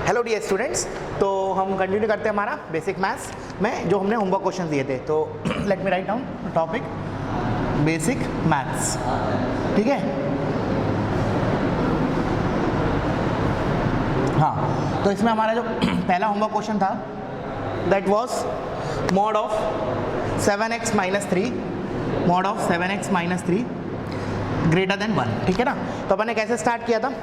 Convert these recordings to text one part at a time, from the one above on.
Hello dear students, तो हम continue करते हैं हमारा बेसिक मैथ्स में जो हमने होमवर्क क्वेश्चन दिए थे। तो let me write down topic basic maths, ठीक है। हाँ, तो इसमें हमारा जो पहला होमवर्क क्वेश्चन था that was mod of 7x - 3 mod of 7x - 3 greater than 1, ठीक है ना। तो अपन ने कैसे स्टार्ट किया था,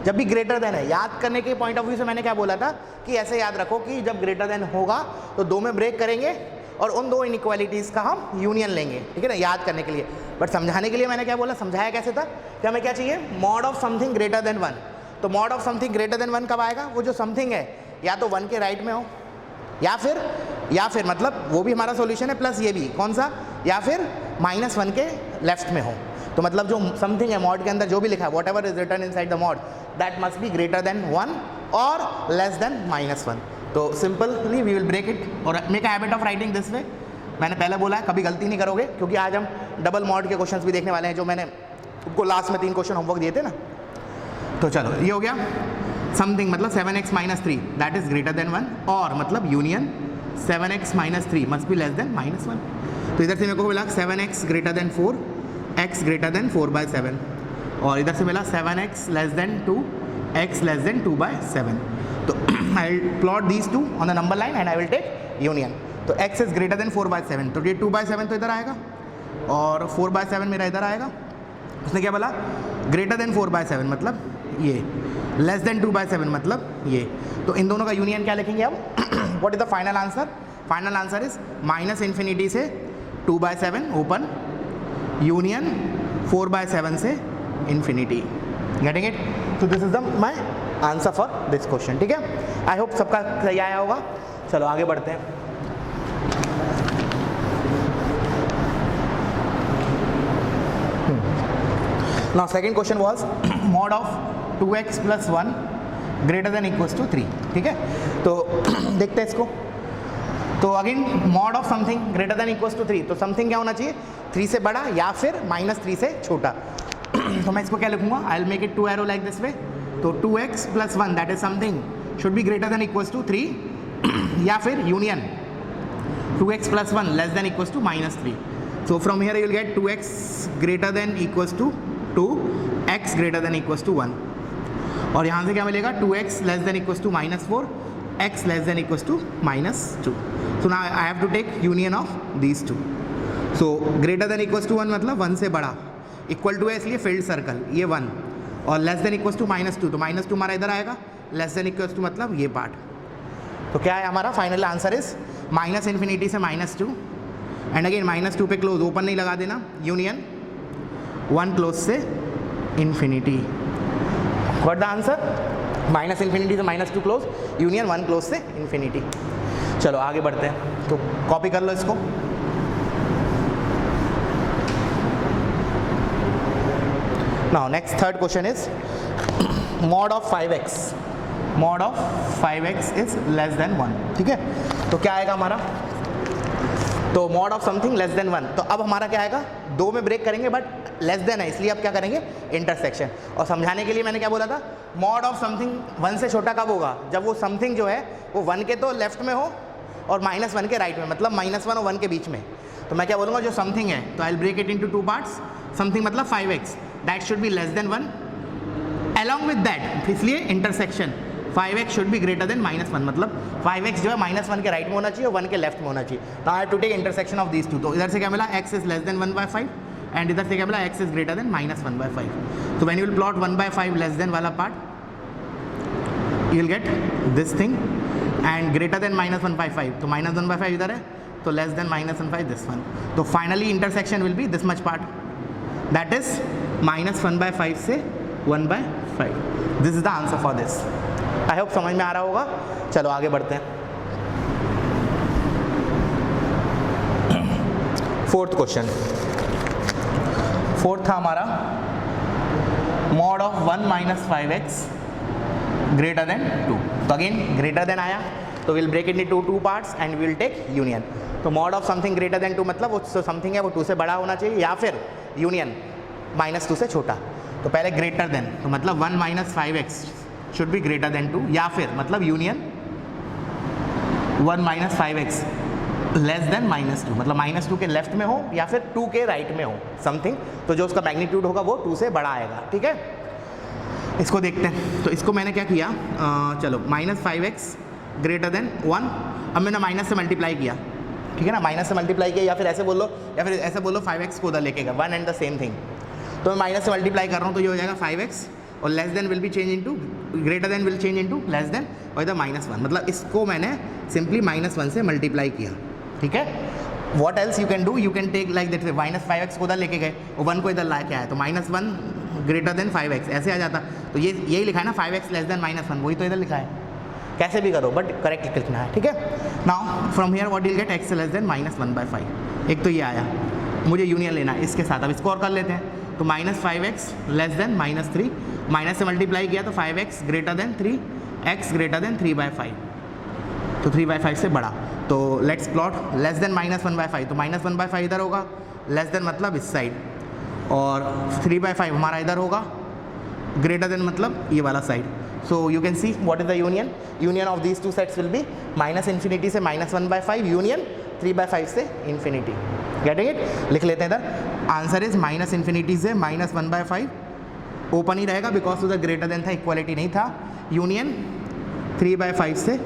जब भी ग्रेटर देन है, याद करने के पॉइंट ऑफ व्यू से मैंने क्या बोला था कि ऐसे याद रखो कि जब ग्रेटर देन होगा तो दो में ब्रेक करेंगे और उन दो इनइक्वालिटीज़ का हम यूनियन लेंगे, ठीक है ना, याद करने के लिए। बट समझाने के लिए मैंने क्या बोला, समझाया कैसे था कि हमें क्या चाहिए, mod of something greater than 1। तो mod of something greater than 1 कब आएगा, वो जो समथिंग है या तो 1 के राइट में हो या फिर मतलब वो भी हमारा सॉल्यूशन है, प्लस ये भी कौन सा, या फिर -1 के लेफ्ट में हो। तो मतलब जो समथिंग है मॉड के अंदर जो भी लिखा है, whatever is written inside the mod that must be greater than 1 और लेस देन -1। तो simply we will break it और make a habit of writing this way. मैंने पहले बोला है कभी गलती नहीं करोगे, क्योंकि आज हम डबल मॉड के क्वेश्चंस भी देखने वाले हैं, जो मैंने उनको लास्ट में 3 क्वेश्चन होमवर्क दिए थे ना। तो चलो ये हो गया समथिंग, मतलब 7x - 3 that is greater than 1, और मतलब union 7x - 3 must be less than -1। तो इधर से मेरे को मिला 7x greater than 4, x greater than 4/7, और इधर से मिला 7x less than 2, x less than 2/7। तो I will plot these two on the number line and I will take union. तो x इज ग्रेटर देन 4/7, तो ये 2/7 तो इधर आएगा और 4/7 मेरा इधर आएगा। उसने क्या बोला, ग्रेटर देन 4/7 मतलब ये, लेस देन 2/7 मतलब ये। तो इन दोनों का यूनियन क्या लिखेंगे अब, what is the final answer, final answer is -∞ से 2/7 ओपन, यूनियन 4/7 से इन्फिनिटी। Getting it? तो this is the my answer for this question, ठीक है। आई होप सबका सही आया होगा। चलो आगे बढ़ते हैं। Now second question was mod of 2x + 1 greater than equals to 3, ठीक है। तो देखते हैं इसको। तो again mod of something greater than equals to 3, तो समथिंग क्या होना चाहिए, 3 से बड़ा या फिर -3 से छोटा। तो मैं इसको क्या लिखूंगा, I will make it 2 arrow like this way. तो 2x + 1 that is something should be greater than equals to 3 या फिर union 2x + 1 less than equals to -3। So from here you will get 2x greater than equals to 2, x greater than equals to 1, और यहाँ से क्या मिलेगा, 2x less than equals to -4, x less than equals to -2। So now I have to take union of these two. So greater than equals to 1 मतलब 1 से बड़ा, equal to है इसलिए फील्ड सर्कल ये 1, और लेस देन इक्वल्स टू -2, तो -2 हमारा इधर आएगा, लेस देन इक्वल्स टू मतलब ये पार्ट। तो क्या है हमारा फाइनल आंसर इज -∞ से -2, एंड अगेन -2 पे क्लोज, ओपन नहीं लगा देना, यूनियन 1 क्लोज से इन्फिनिटी। व्हाट द आंसर, -∞ से -2 क्लोज, यूनियन 1 क्लोज से इन्फिनिटी। चलो आगे बढ़ते हैं, तो कॉपी कर लो इसको। Now next third question is mod of 5x, mod of 5x is less than 1, ठीक है। तो क्या आएगा हमारा, तो mod of something less than 1, तो अब हमारा क्या आएगा, 2 में ब्रेक करेंगे बट लेस देन है, इसलिए अब क्या करेंगे, इंटरसेक्शन। और समझाने के लिए मैंने क्या बोला था, मॉड ऑफ समथिंग 1 से छोटा कब होगा, जब वो समथिंग जो है वो 1 के तो लेफ्ट में हो और -1 के राइट में, मतलब -1 और 1 के बीच में। तो मैं क्या बोलूँगा, जो समथिंग है, तो I will break it into 2 parts. Something मतलब 5x that should be less than 1, along with that, इसलिए intersection 5x should be greater than -1, मतलब 5x जो है -1 के राइट में होना चाहिए और 1 के लेफ्ट में होना चाहिए। तो I have to take intersection of these two. तो इधर से क्या मिला, x is less than 1/5, and इधर से क्या मिला, x इज ग्रेटर देन -1/5। तो when you will plot 1/5 less than वाला part, you will get this thing, and greater than -1/5, तो -1/5 इधर है, तो लेस देन -1/5 दिस वन। तो finally intersection will be this much part, that is -1/5 से 1/5। This is the answer for this. I hope समझ में आ रहा होगा। चलो आगे बढ़ते हैं। फोर्थ क्वेश्चन, फोर्थ था हमारा mod of 1 - 5x greater than 2। तो अगेन ग्रेटर देन आया, तो will break it into 2 parts and will take union. तो mod of something greater than 2 मतलब वो समथिंग है वो 2 से बड़ा होना चाहिए, या फिर यूनियन -2 से छोटा। तो पहले ग्रेटर देन, तो मतलब 1 - 5x should be greater than 2, या फिर मतलब union 1 minus 5x less than -2, मतलब -2 के लेफ्ट में हो या फिर 2 के राइट में हो समथिंग, तो जो उसका मैग्नीट्यूड होगा वो 2 से बड़ा आएगा। ठीक है, इसको देखते हैं। तो इसको मैंने क्या किया, चलो -5x ग्रेटर देन 1, अब मैंने माइनस से मल्टीप्लाई किया, ठीक है ना, माइनस से मल्टीप्लाई किया, या फिर ऐसे बोलो 5x को उधर लेके गया, 1 एंड द सेम थिंग। तो मैं माइनस से मल्टीप्लाई कर रहा हूँ तो ये हो जाएगा 5x, और less then will be change into, greater than will change into less than, और इधर -1, मतलब इसको मैंने सिंपली -1 से मल्टीप्लाई किया। ठीक है, what else you can do, you can take like that, -5x को उधर लेके गए और 1 को इधर ला के आया, तो -1 ग्रेटर देन 5x ऐसे आ जाता। तो ये यही लिखा है ना, 5x लेस देन -1, वही तो इधर लिखा है, कैसे भी करो बट करेक्ट लिखना है। ठीक है, now from here what will get x less than -1/5, एक तो ये आया, मुझे यूनियन लेना है इसके साथ। अब इसको और कर लेते हैं, तो -5x लेस देन -3, माइनस से मल्टीप्लाई किया तो 5x greater then 3, x greater then 3/5, तो 3/5 से बड़ा। तो लेट्स प्लॉट लेस देन -1/5, तो -1/5 इधर होगा, लेस देन मतलब इस साइड, और 3/5 हमारा इधर होगा, ग्रेटर देन मतलब ये वाला side. So you can see what is the union, union of these two sets will be -∞ से -1/5, यूनियन 3/5 से इन्फिनिटी। गेटिंग इट, लिख लेते हैं इधर, आंसर इज -∞ से -1/5, ओपन ही रहेगा बिकॉज उधर ग्रेटर देन था, इक्वालिटी नहीं था, यूनियन 3/5 से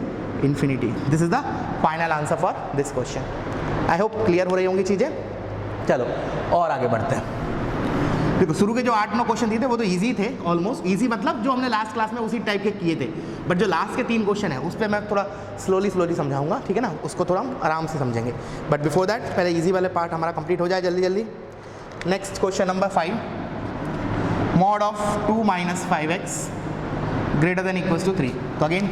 infinity. This is the final answer for this question. I hope clear हो रही होंगी चीज़ें। चलो और आगे बढ़ते हैं। देखो शुरू के जो 8-9 क्वेश्चन दिए थे वो तो इजी थे, ऑलमोस्ट इजी, मतलब जो हमने लास्ट क्लास में उसी टाइप के किए थे, बट जो लास्ट के 3 क्वेश्चन है उस पर मैं थोड़ा स्लोली समझाऊंगा, ठीक है ना, उसको थोड़ा हम आराम से समझेंगे। बट बिफोर दैट पहले इजी वाले पार्ट हमारा कंप्लीट हो जाए जल्दी जल्दी। Next question number 5, mod of 2 minus 5x greater than equals to 3। तो again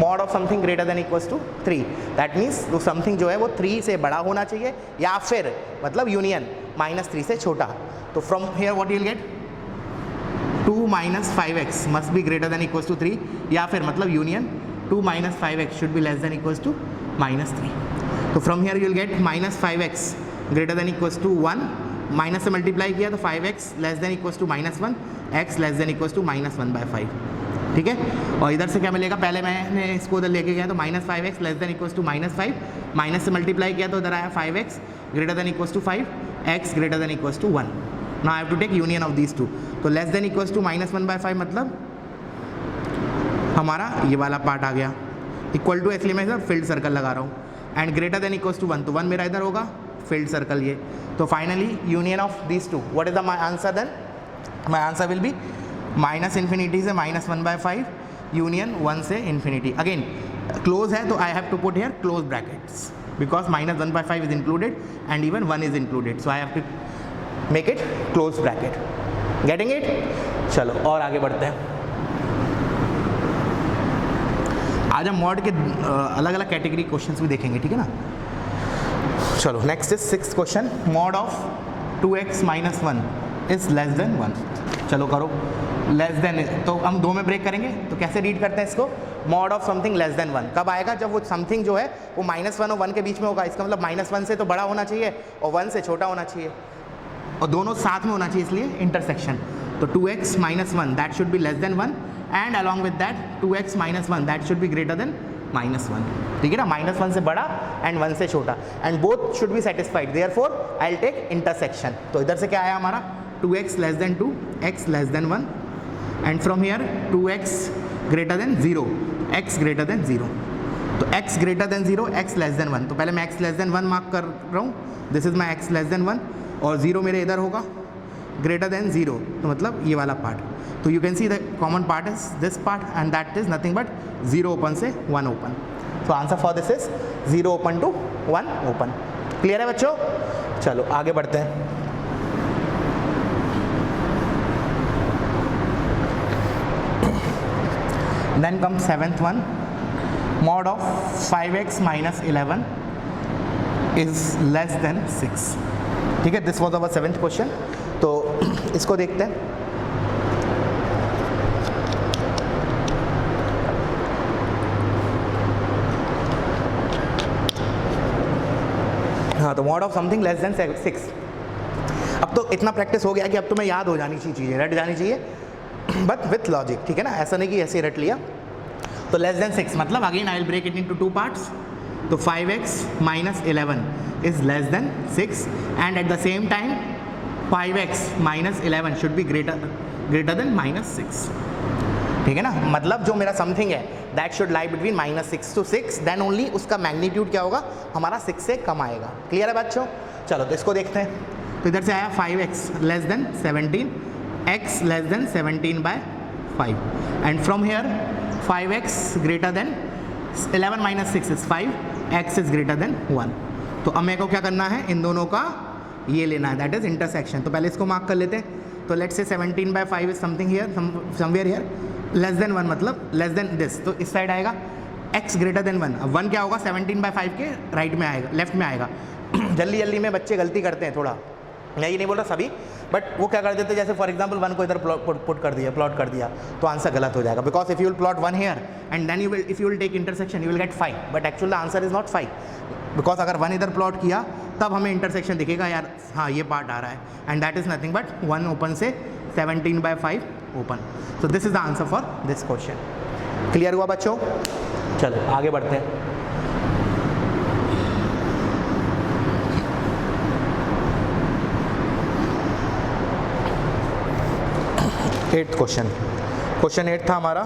mod of something greater than equals to 3, that means वो समथिंग जो है वो 3 से बड़ा होना चाहिए, या फिर मतलब यूनियन -3 से छोटा। तो from here what you will gate, 2 minus 5x must be greater than equals to 3, या फिर मतलब union 2 minus 5x should be less than equals to -3। तो from here you will get -5x greater than equals to 1, minus से multiply किया तो 5x less than equals to -1, x less than equals to -1/5। ठीक है, और इधर से क्या मिलेगा, पहले मैंने इसको उधर लेके गया तो -5x less than equals to -5, minus से मल्टीप्लाई किया तो उधर आया 5x greater than equals to 5, x greater than equals to 1। Now I have to take union of these two. तो लेस देन इक्वल्स टू -1/5 मतलब हमारा ये वाला पार्ट आ गया, इक्वल टू इसलिए मैं इधर फील्ड सर्कल लगा रहा हूँ, and greater than equals to 1, तो 1 मेरा इधर होगा, फील्ड सर्कल ये। तो finally union of these two, what is the my answer then, my answer will be -∞ से -1/5, यूनियन 1 से इन्फिनिटी। अगेन क्लोज है तो I have to put here close brackets because -1/5 is included and even 1 is included, so I have to make it close bracket. Getting it, चलो और आगे बढ़ते हैं। आज हम मॉड के अलग अलग कैटेगरी क्वेश्चंस भी देखेंगे, ठीक है ना। चलो next is 6th question, mod of 2x minus 1 is less than 1। चलो करो, लेस देन, तो हम 2 में ब्रेक करेंगे, तो कैसे रीड करते हैं इसको, mod of something less than 1 कब आएगा, जब वो समथिंग जो है वो -1 और 1 के बीच में होगा, इसका मतलब -1 से तो बड़ा होना चाहिए और 1 से छोटा होना चाहिए, और दोनों साथ में होना चाहिए, इसलिए इंटरसेक्शन। तो 2x minus 1 that should be less than 1, and along with that 2x minus 1 that should be greater than -1, ठीक है ना, -1 से बड़ा एंड 1 से छोटा, and both should be satisfied, therefore I will take intersection. तो इधर से क्या आया हमारा, 2x less than 2, x less than 1, and from here 2x greater than 0, x greater than 0। तो x greater than 0, x less than 1, तो पहले मैं x लेस देन 1 मार्क कर रहा हूँ, this is my x less than 1, और 0 मेरे इधर होगा, ग्रेटर देन 0, तो मतलब ये वाला पार्ट। तो you can see the common part is this part, and that is nothing but 0 open से 1 open. So answer for this is 0 open to 1 open. Clear है बच्चों, चलो आगे बढ़ते हैं। Then comes 7th one, mod of 5x minus 11 is less than 6। ठीक है, this was our 7th question. तो इसको देखते हैं। हाँ, तो mod of something less than 6। अब तो इतना प्रैक्टिस हो गया कि अब तो मैं याद हो जानी चाहिए चीज़ें, रट जानी चाहिए। बट विथ लॉजिक, ठीक है ना, ऐसा नहीं कि ऐसे रट लिया। तो लेस देन 6 मतलब again I will break it into 2 parts. तो 5x minus 11 is less than 6 and at the same time 5x minus 11 should be greater than minus 6, ठीक है ना। मतलब जो मेरा समथिंग है that should lie between -6 to 6, then only उसका magnitude क्या होगा, हमारा 6 से कम आएगा। क्लियर है बच्चों? चलो तो इसको देखते हैं। तो इधर से आया 5x less then 17, x less then 17 by 5 and from here 5x greater then 11 minus 6 is 5, x is greater than 1। तो अब मेरे को क्या करना है, इन दोनों का ये लेना है, दैट इज इंटरसेक्शन। तो पहले इसको मार्क कर लेते हैं। तो let's say 17 by 5 is something here, somewhere here, less than 1 मतलब लेस देन दिस, तो इस साइड आएगा x ग्रेटर देन 1। अब 1 क्या होगा, 17 by 5 के राइट में आएगा, लेफ्ट में आएगा। जल्दी जल्दी में बच्चे गलती करते हैं थोड़ा, मैं ये नहीं बोल रहा सभी, बट वो क्या कर देते हैं, जैसे फॉर एग्जांपल 1 को इधर पुट कर दिया, प्लॉट कर दिया, तो आंसर गलत हो जाएगा। Because if you will plot 1 here and then you will, if you will take intersection you will get 5, but actual the answer is not 5। Because अगर 1 इधर प्लॉट किया तब हमें इंटरसेक्शन दिखेगा, यार हाँ ये पार्ट आ रहा है, and that is nothing but 1 open से 17 by 5 open. So this is the answer for this question. Clear हुआ बच्चों? चलो आगे बढ़ते हैं। 8th क्वेश्चन 8 था हमारा,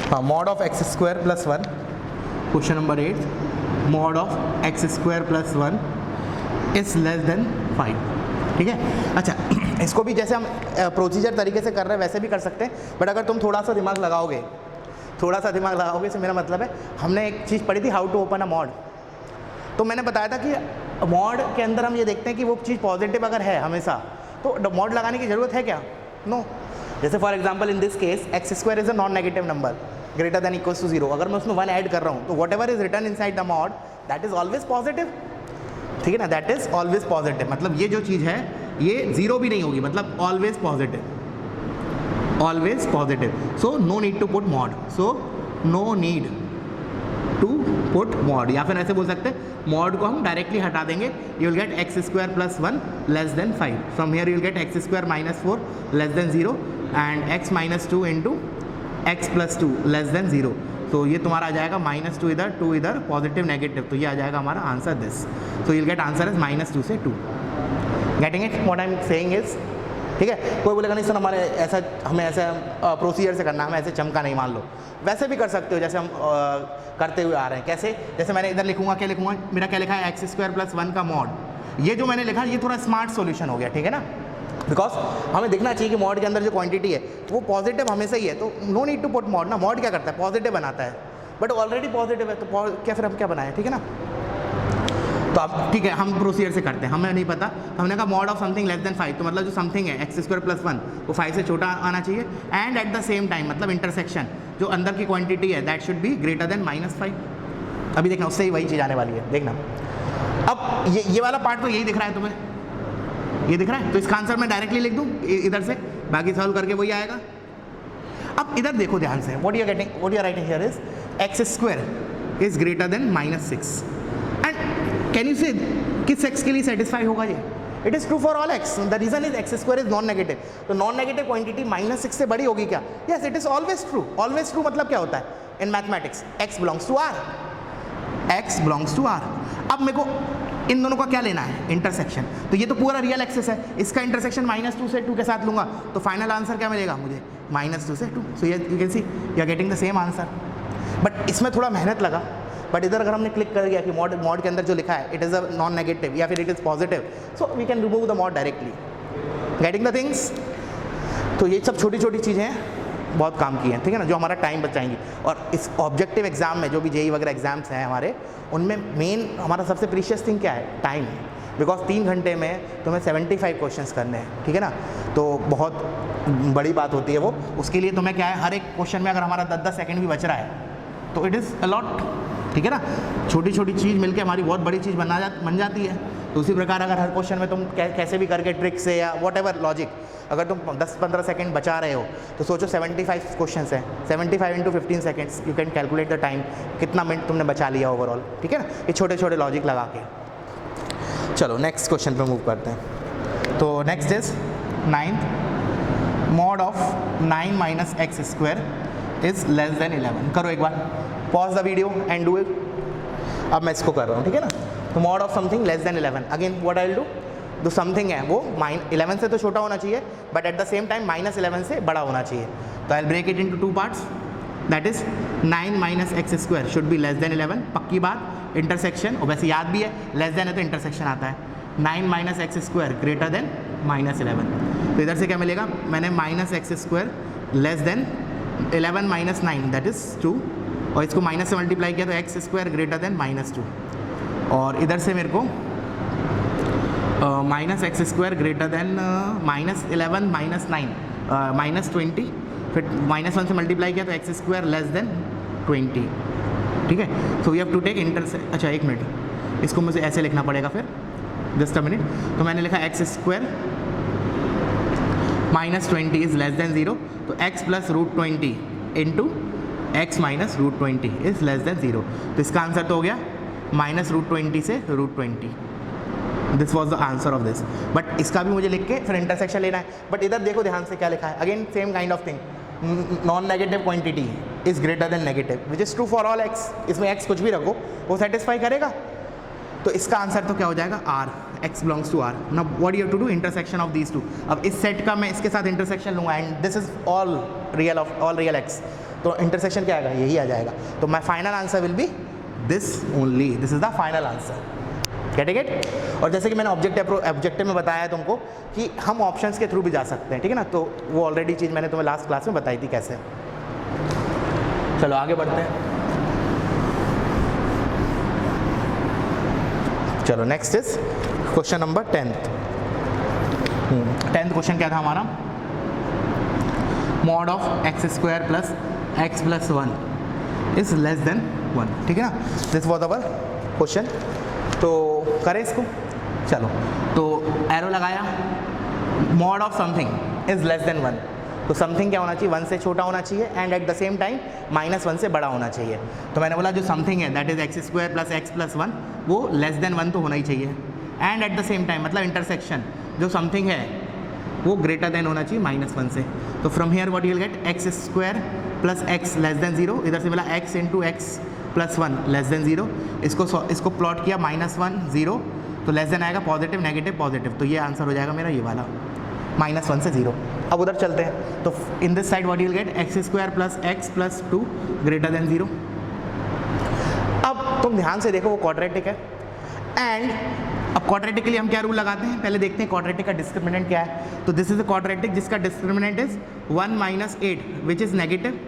हाँ, mod of x square plus 1। Question number 8, mod of x square plus 1 is less then 5, ठीक है। अच्छा इसको भी जैसे हम प्रोसीजर तरीके से कर रहे हैं वैसे भी कर सकते हैं, बट अगर तुम थोड़ा सा दिमाग लगाओगे से मेरा मतलब है, हमने एक चीज़ पढ़ी थी, how to open a mod. तो मैंने बताया था कि मॉड के अंदर हम ये देखते हैं कि वो चीज़ पॉजिटिव अगर है हमेशा, तो मॉड लगाने की ज़रूरत है क्या? नो। जैसे for example in this case x square is a non negative number greater than equals to 0, अगर मैं उसमें 1 ऐड कर रहा हूँ तो what ever is return in side the mod that is always positive, ठीक है ना, दैट इज ऑलवेज पॉजिटिव। मतलब ये जो चीज़ है ये 0 भी नहीं होगी, मतलब always positive, always positive. So no need to put mod, so no need to put mod, या फिर ऐसे बोल सकते हैं मॉड को हम डायरेक्टली हटा देंगे, you will get x square plus 1 less then 5, from here you will get x square minus 4 less than 0 and x minus 2 into x plus 2 less than 0। तो ये तुम्हारा आ जाएगा -2 इधर, 2 इधर, पॉजिटिव नेगेटिव, तो ये आ जाएगा हमारा answer this. So you will get answer is -2 से 2। Getting it what I am saying is, ठीक है। कोई बोलेगा नहीं सर हमारे ऐसा, हमें ऐसा प्रोसीजर से करना, हमें ऐसे चमका नहीं, मान लो वैसे भी कर सकते हो जैसे हम करते हुए आ रहे हैं। कैसे? जैसे मैंने इधर लिखूंगा, क्या लिखूंगा, मेरा क्या लिखा है, एक्स स्क्वायर प्लस 1 का मॉड। ये जो मैंने लिखा ये थोड़ा स्मार्ट सॉल्यूशन हो गया, ठीक है ना, बिकॉज हमें देखना चाहिए कि मॉड के अंदर जो क्वांटिटी है वो पॉजिटिव हमेशा ही है, तो no need to put mod ना। मॉड क्या करता है, पॉजिटिव बनाता है, बट ऑलरेडी पॉजिटिव है, तो क्या फिर हम क्या बनाए, ठीक है ना। तो अब ठीक है, हम प्रोसीजर से करते हैं, हमें नहीं पता, तो हमने कहा mod of something less then 5, तो मतलब जो समथिंग है एक्स स्क्वायर प्लस 1 वो 5 से छोटा आना चाहिए, and at the same time मतलब इंटरसेक्शन जो अंदर की क्वांटिटी है that should be greater then -5। अभी देखना उससे ही वही चीज़ आने वाली है, देखना। अब ये वाला पार्ट तो यही दिख रहा है तुम्हें, ये दिख रहा है, तो इसका आंसर मैं डायरेक्टली लिख दूँ इधर से, बाकी सॉल्व करके वही आएगा। अब इधर देखो ध्यान से, what you are writing here is x square is greater than -6 and can you say किस एक्स के लिए सेटिस्फाई होगा ये? It is true for all x, the reason is x square is non negative, तो non negative quantity -6 से बड़ी होगी क्या? Yes, it is always true. Always true मतलब क्या होता है in mathematics, x belongs to R, x belongs to are. अब मेरे को इन दोनों का क्या लेना है, इंटरसेक्शन, तो ये तो पूरा रियल एक्सेस है, इसका इंटरसेक्शन -2 से 2 के साथ लूंगा, तो फाइनल आंसर क्या मिलेगा मुझे, -2 से 2। So you can see you are getting the same answer, but इसमें थोड़ा मेहनत लगा। बट इधर अगर हमने क्लिक कर दिया कि मॉड के अंदर जो लिखा है it is a non negative या फिर it is positive, so we can remove the mod directly. Getting the things, तो ये सब छोटी छोटी चीज़ें हैं, बहुत काम की हैं, ठीक है ना, जो हमारा टाइम बचाएंगी। और इस ऑब्जेक्टिव एग्जाम में जो भी जेई वगैरह एग्जाम्स हैं हमारे, उनमें मेन हमारा सबसे प्रीशियस थिंग क्या है, टाइम। बिकॉज 3 घंटे में तुम्हें 75 क्वेश्चंस करने हैं, ठीक है ना, तो बहुत बड़ी बात होती है वो। उसके लिए तुम्हें क्या है, हर एक क्वेश्चन में अगर हमारा 10-10 सेकेंड भी बच रहा है तो इट इज़ अलॉट, ठीक है ना। छोटी छोटी चीज़ मिलकर हमारी बहुत बड़ी चीज़ बन जाती है। तो उसी प्रकार अगर हर क्वेश्चन में तुम कैसे भी करके ट्रिक से या वॉट एवर लॉजिक, अगर तुम 10-15 सेकंड बचा रहे हो तो सोचो 75 क्वेश्चंस हैं, 75 into 15 seconds, you can calculate the time, कितना मिनट तुमने बचा लिया ओवरऑल, ठीक है ना, ये छोटे छोटे लॉजिक लगा के। चलो नेक्स्ट क्वेश्चन पे मूव करते हैं। तो next is 9th mod of 9 minus x square is less than 11। करो एक बार, pause the video and do it. अब मैं इसको कर रहा हूँ, ठीक है ना। तो mod of something less than 11, again what I will do, जो समथिंग है वो 11 से तो छोटा होना चाहिए, but at the same time -11 से बड़ा होना चाहिए। तो I break it into 2 parts, that is 9 minus x square should be less than 11। पक्की बात, इंटरसेक्शन, और वैसे याद भी है लेस देन है तो इंटरसेक्शन आता है। 9 minus x square greater than -11। तो इधर से क्या मिलेगा, मैंने minus x square less than 11 minus 9 that is 2, और इसको माइनस से मल्टीप्लाई किया तो एक्स स्क्वायर ग्रेटर देन -2, और इधर से मेरे को minus x square greater than -11 minus 9 -20, फिर -1 से मल्टीप्लाई किया तो एक्स स्क्वायर लेस देन 20, ठीक है। So we have to take अच्छा एक मिनट, इसको मुझे ऐसे लिखना पड़ेगा फिर, जस्ट अ मिनट। तो मैंने लिखा x square -20 is less than 0, तो x plus √20 into x minus √20 is less than 0। तो इसका आंसर तो हो गया -√20 से √20। This was the answer of this. But इसका भी मुझे लिख के फिर इंटरसेक्शन लेना है। बट इधर देखो ध्यान से क्या लिखा है, again same kind of thing, non negative quantity is greater then negative, which is true for all x. इसमें x कुछ भी रखो वो सेटिस्फाई करेगा। तो इसका आंसर तो क्या हो जाएगा, r, x belongs to r। Now what you have to do, intersection of these two. अब इस सेट का मैं इसके साथ इंटरसेक्शन लूँगा, and this is all real x, तो इंटरसेक्शन क्या आएगा, यही आ जाएगा। तो my final answer will be this only, this is the final answer. Getting it. और जैसे कि मैंने ऑब्जेक्टिव में बताया है तुमको कि हम ऑप्शंस के थ्रू भी जा सकते हैं, ठीक है ना। तो वो ऑलरेडी चीज़ मैंने तुम्हें लास्ट क्लास में बताई थी कैसे। चलो आगे बढ़ते हैं। चलो next is question number 10th question क्या था हमारा, mod of x square plus x plus 1 is less than 1, ठीक है ना। This was our question. तो करें इसको, चलो। तो एरो लगाया, mod of something is less than 1, तो समथिंग क्या होना चाहिए, 1 से छोटा होना चाहिए, and at the same time -1 से बड़ा होना चाहिए। तो मैंने बोला जो समथिंग है that is x square plus x plus 1, वो लेस देन 1 तो होना ही चाहिए, and at the same time मतलब इंटरसेक्शन जो समथिंग है वो ग्रेटर देन होना चाहिए -1 से। तो from here what you will gate, x square plus x less than 0, इधर से मिला x into x plus 1 less than 0। इसको प्लॉट किया -1 0, तो लेस देन आएगा पॉजिटिव नेगेटिव पॉजिटिव, तो ये आंसर हो जाएगा मेरा ये वाला, -1 से 0। अब उधर चलते हैं, तो in this side what you will gate, x square plus x plus 2 greater than 0। अब तुम ध्यान से देखो वो क्वाड्रेटिक है, एंड अब क्वाड्रेटिक के लिए हम क्या रूल लगाते हैं, पहले देखते हैं क्वाड्रेटिक का डिस्क्रिमिनेंट क्या है। तो दिस इज अ क्वाड्रेटिक जिसका discriminant is 1 - 8 which is negative,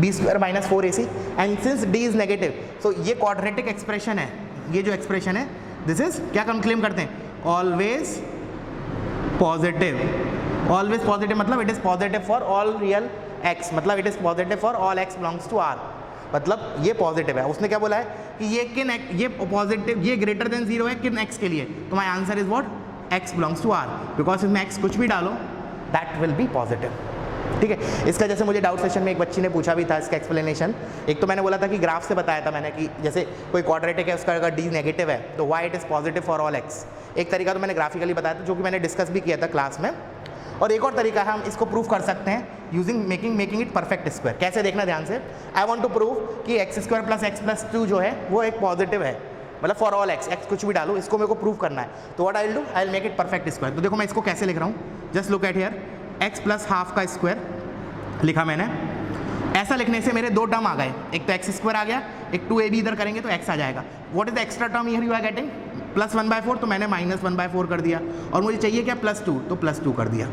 b² - 4ac, and since d is negative, तो ये क्वाड्रेटिक एक्सप्रेशन है, ये जो एक्सप्रेशन है दिस इज क्या हम क्लेम करते हैं, ऑलवेज पॉजिटिव। ऑलवेज पॉजिटिव मतलब it is positive for all real x, मतलब it is positive for all x belongs to r, मतलब ये पॉजिटिव है। उसने क्या बोला है कि ये पॉजिटिव, ये ग्रेटर देन 0 है किन x के लिए, तो my answer is what, x belongs to r, because इसमें x कुछ भी डालो दैट विल बी पॉजिटिव, ठीक है। इसका जैसे मुझे डाउट सेशन में एक बच्ची ने पूछा भी था इसका एक्सप्लेनेशन। एक तो मैंने बोला था कि ग्राफ से बताया था मैंने कि जैसे कोई क्वाड्रेटिक है उसका अगर d नेगेटिव है तो y it is positive for all x। एक तरीका तो मैंने ग्राफिकली बताया था जो कि मैंने डिस्कस भी किया था क्लास में। और एक और तरीका है, हम इसको प्रूव कर सकते हैं using making it perfect square. कैसे देखना ध्यान से, आई वांट टू प्रूव कि x square plus x plus 2 जो है वो एक पॉजिटिव है, मतलब फॉर ऑल एक्स, एक्स कुछ भी डालो, इसको मेरे को प्रूव करना है। तो what I will do, I will make it perfect square. तो देखो मैं इसको कैसे लिख रहा हूँ, just look at here, x plus half का स्क्वायर लिखा मैंने। ऐसा लिखने से मेरे 2 टर्म आ गए, एक तो एक्स स्क्वायर आ गया, एक 2ab इधर करेंगे तो x आ जाएगा। What is the extra term here you are getting, +1/4, तो मैंने -1/4 कर दिया, और मुझे चाहिए क्या +2, तो +2 कर दिया।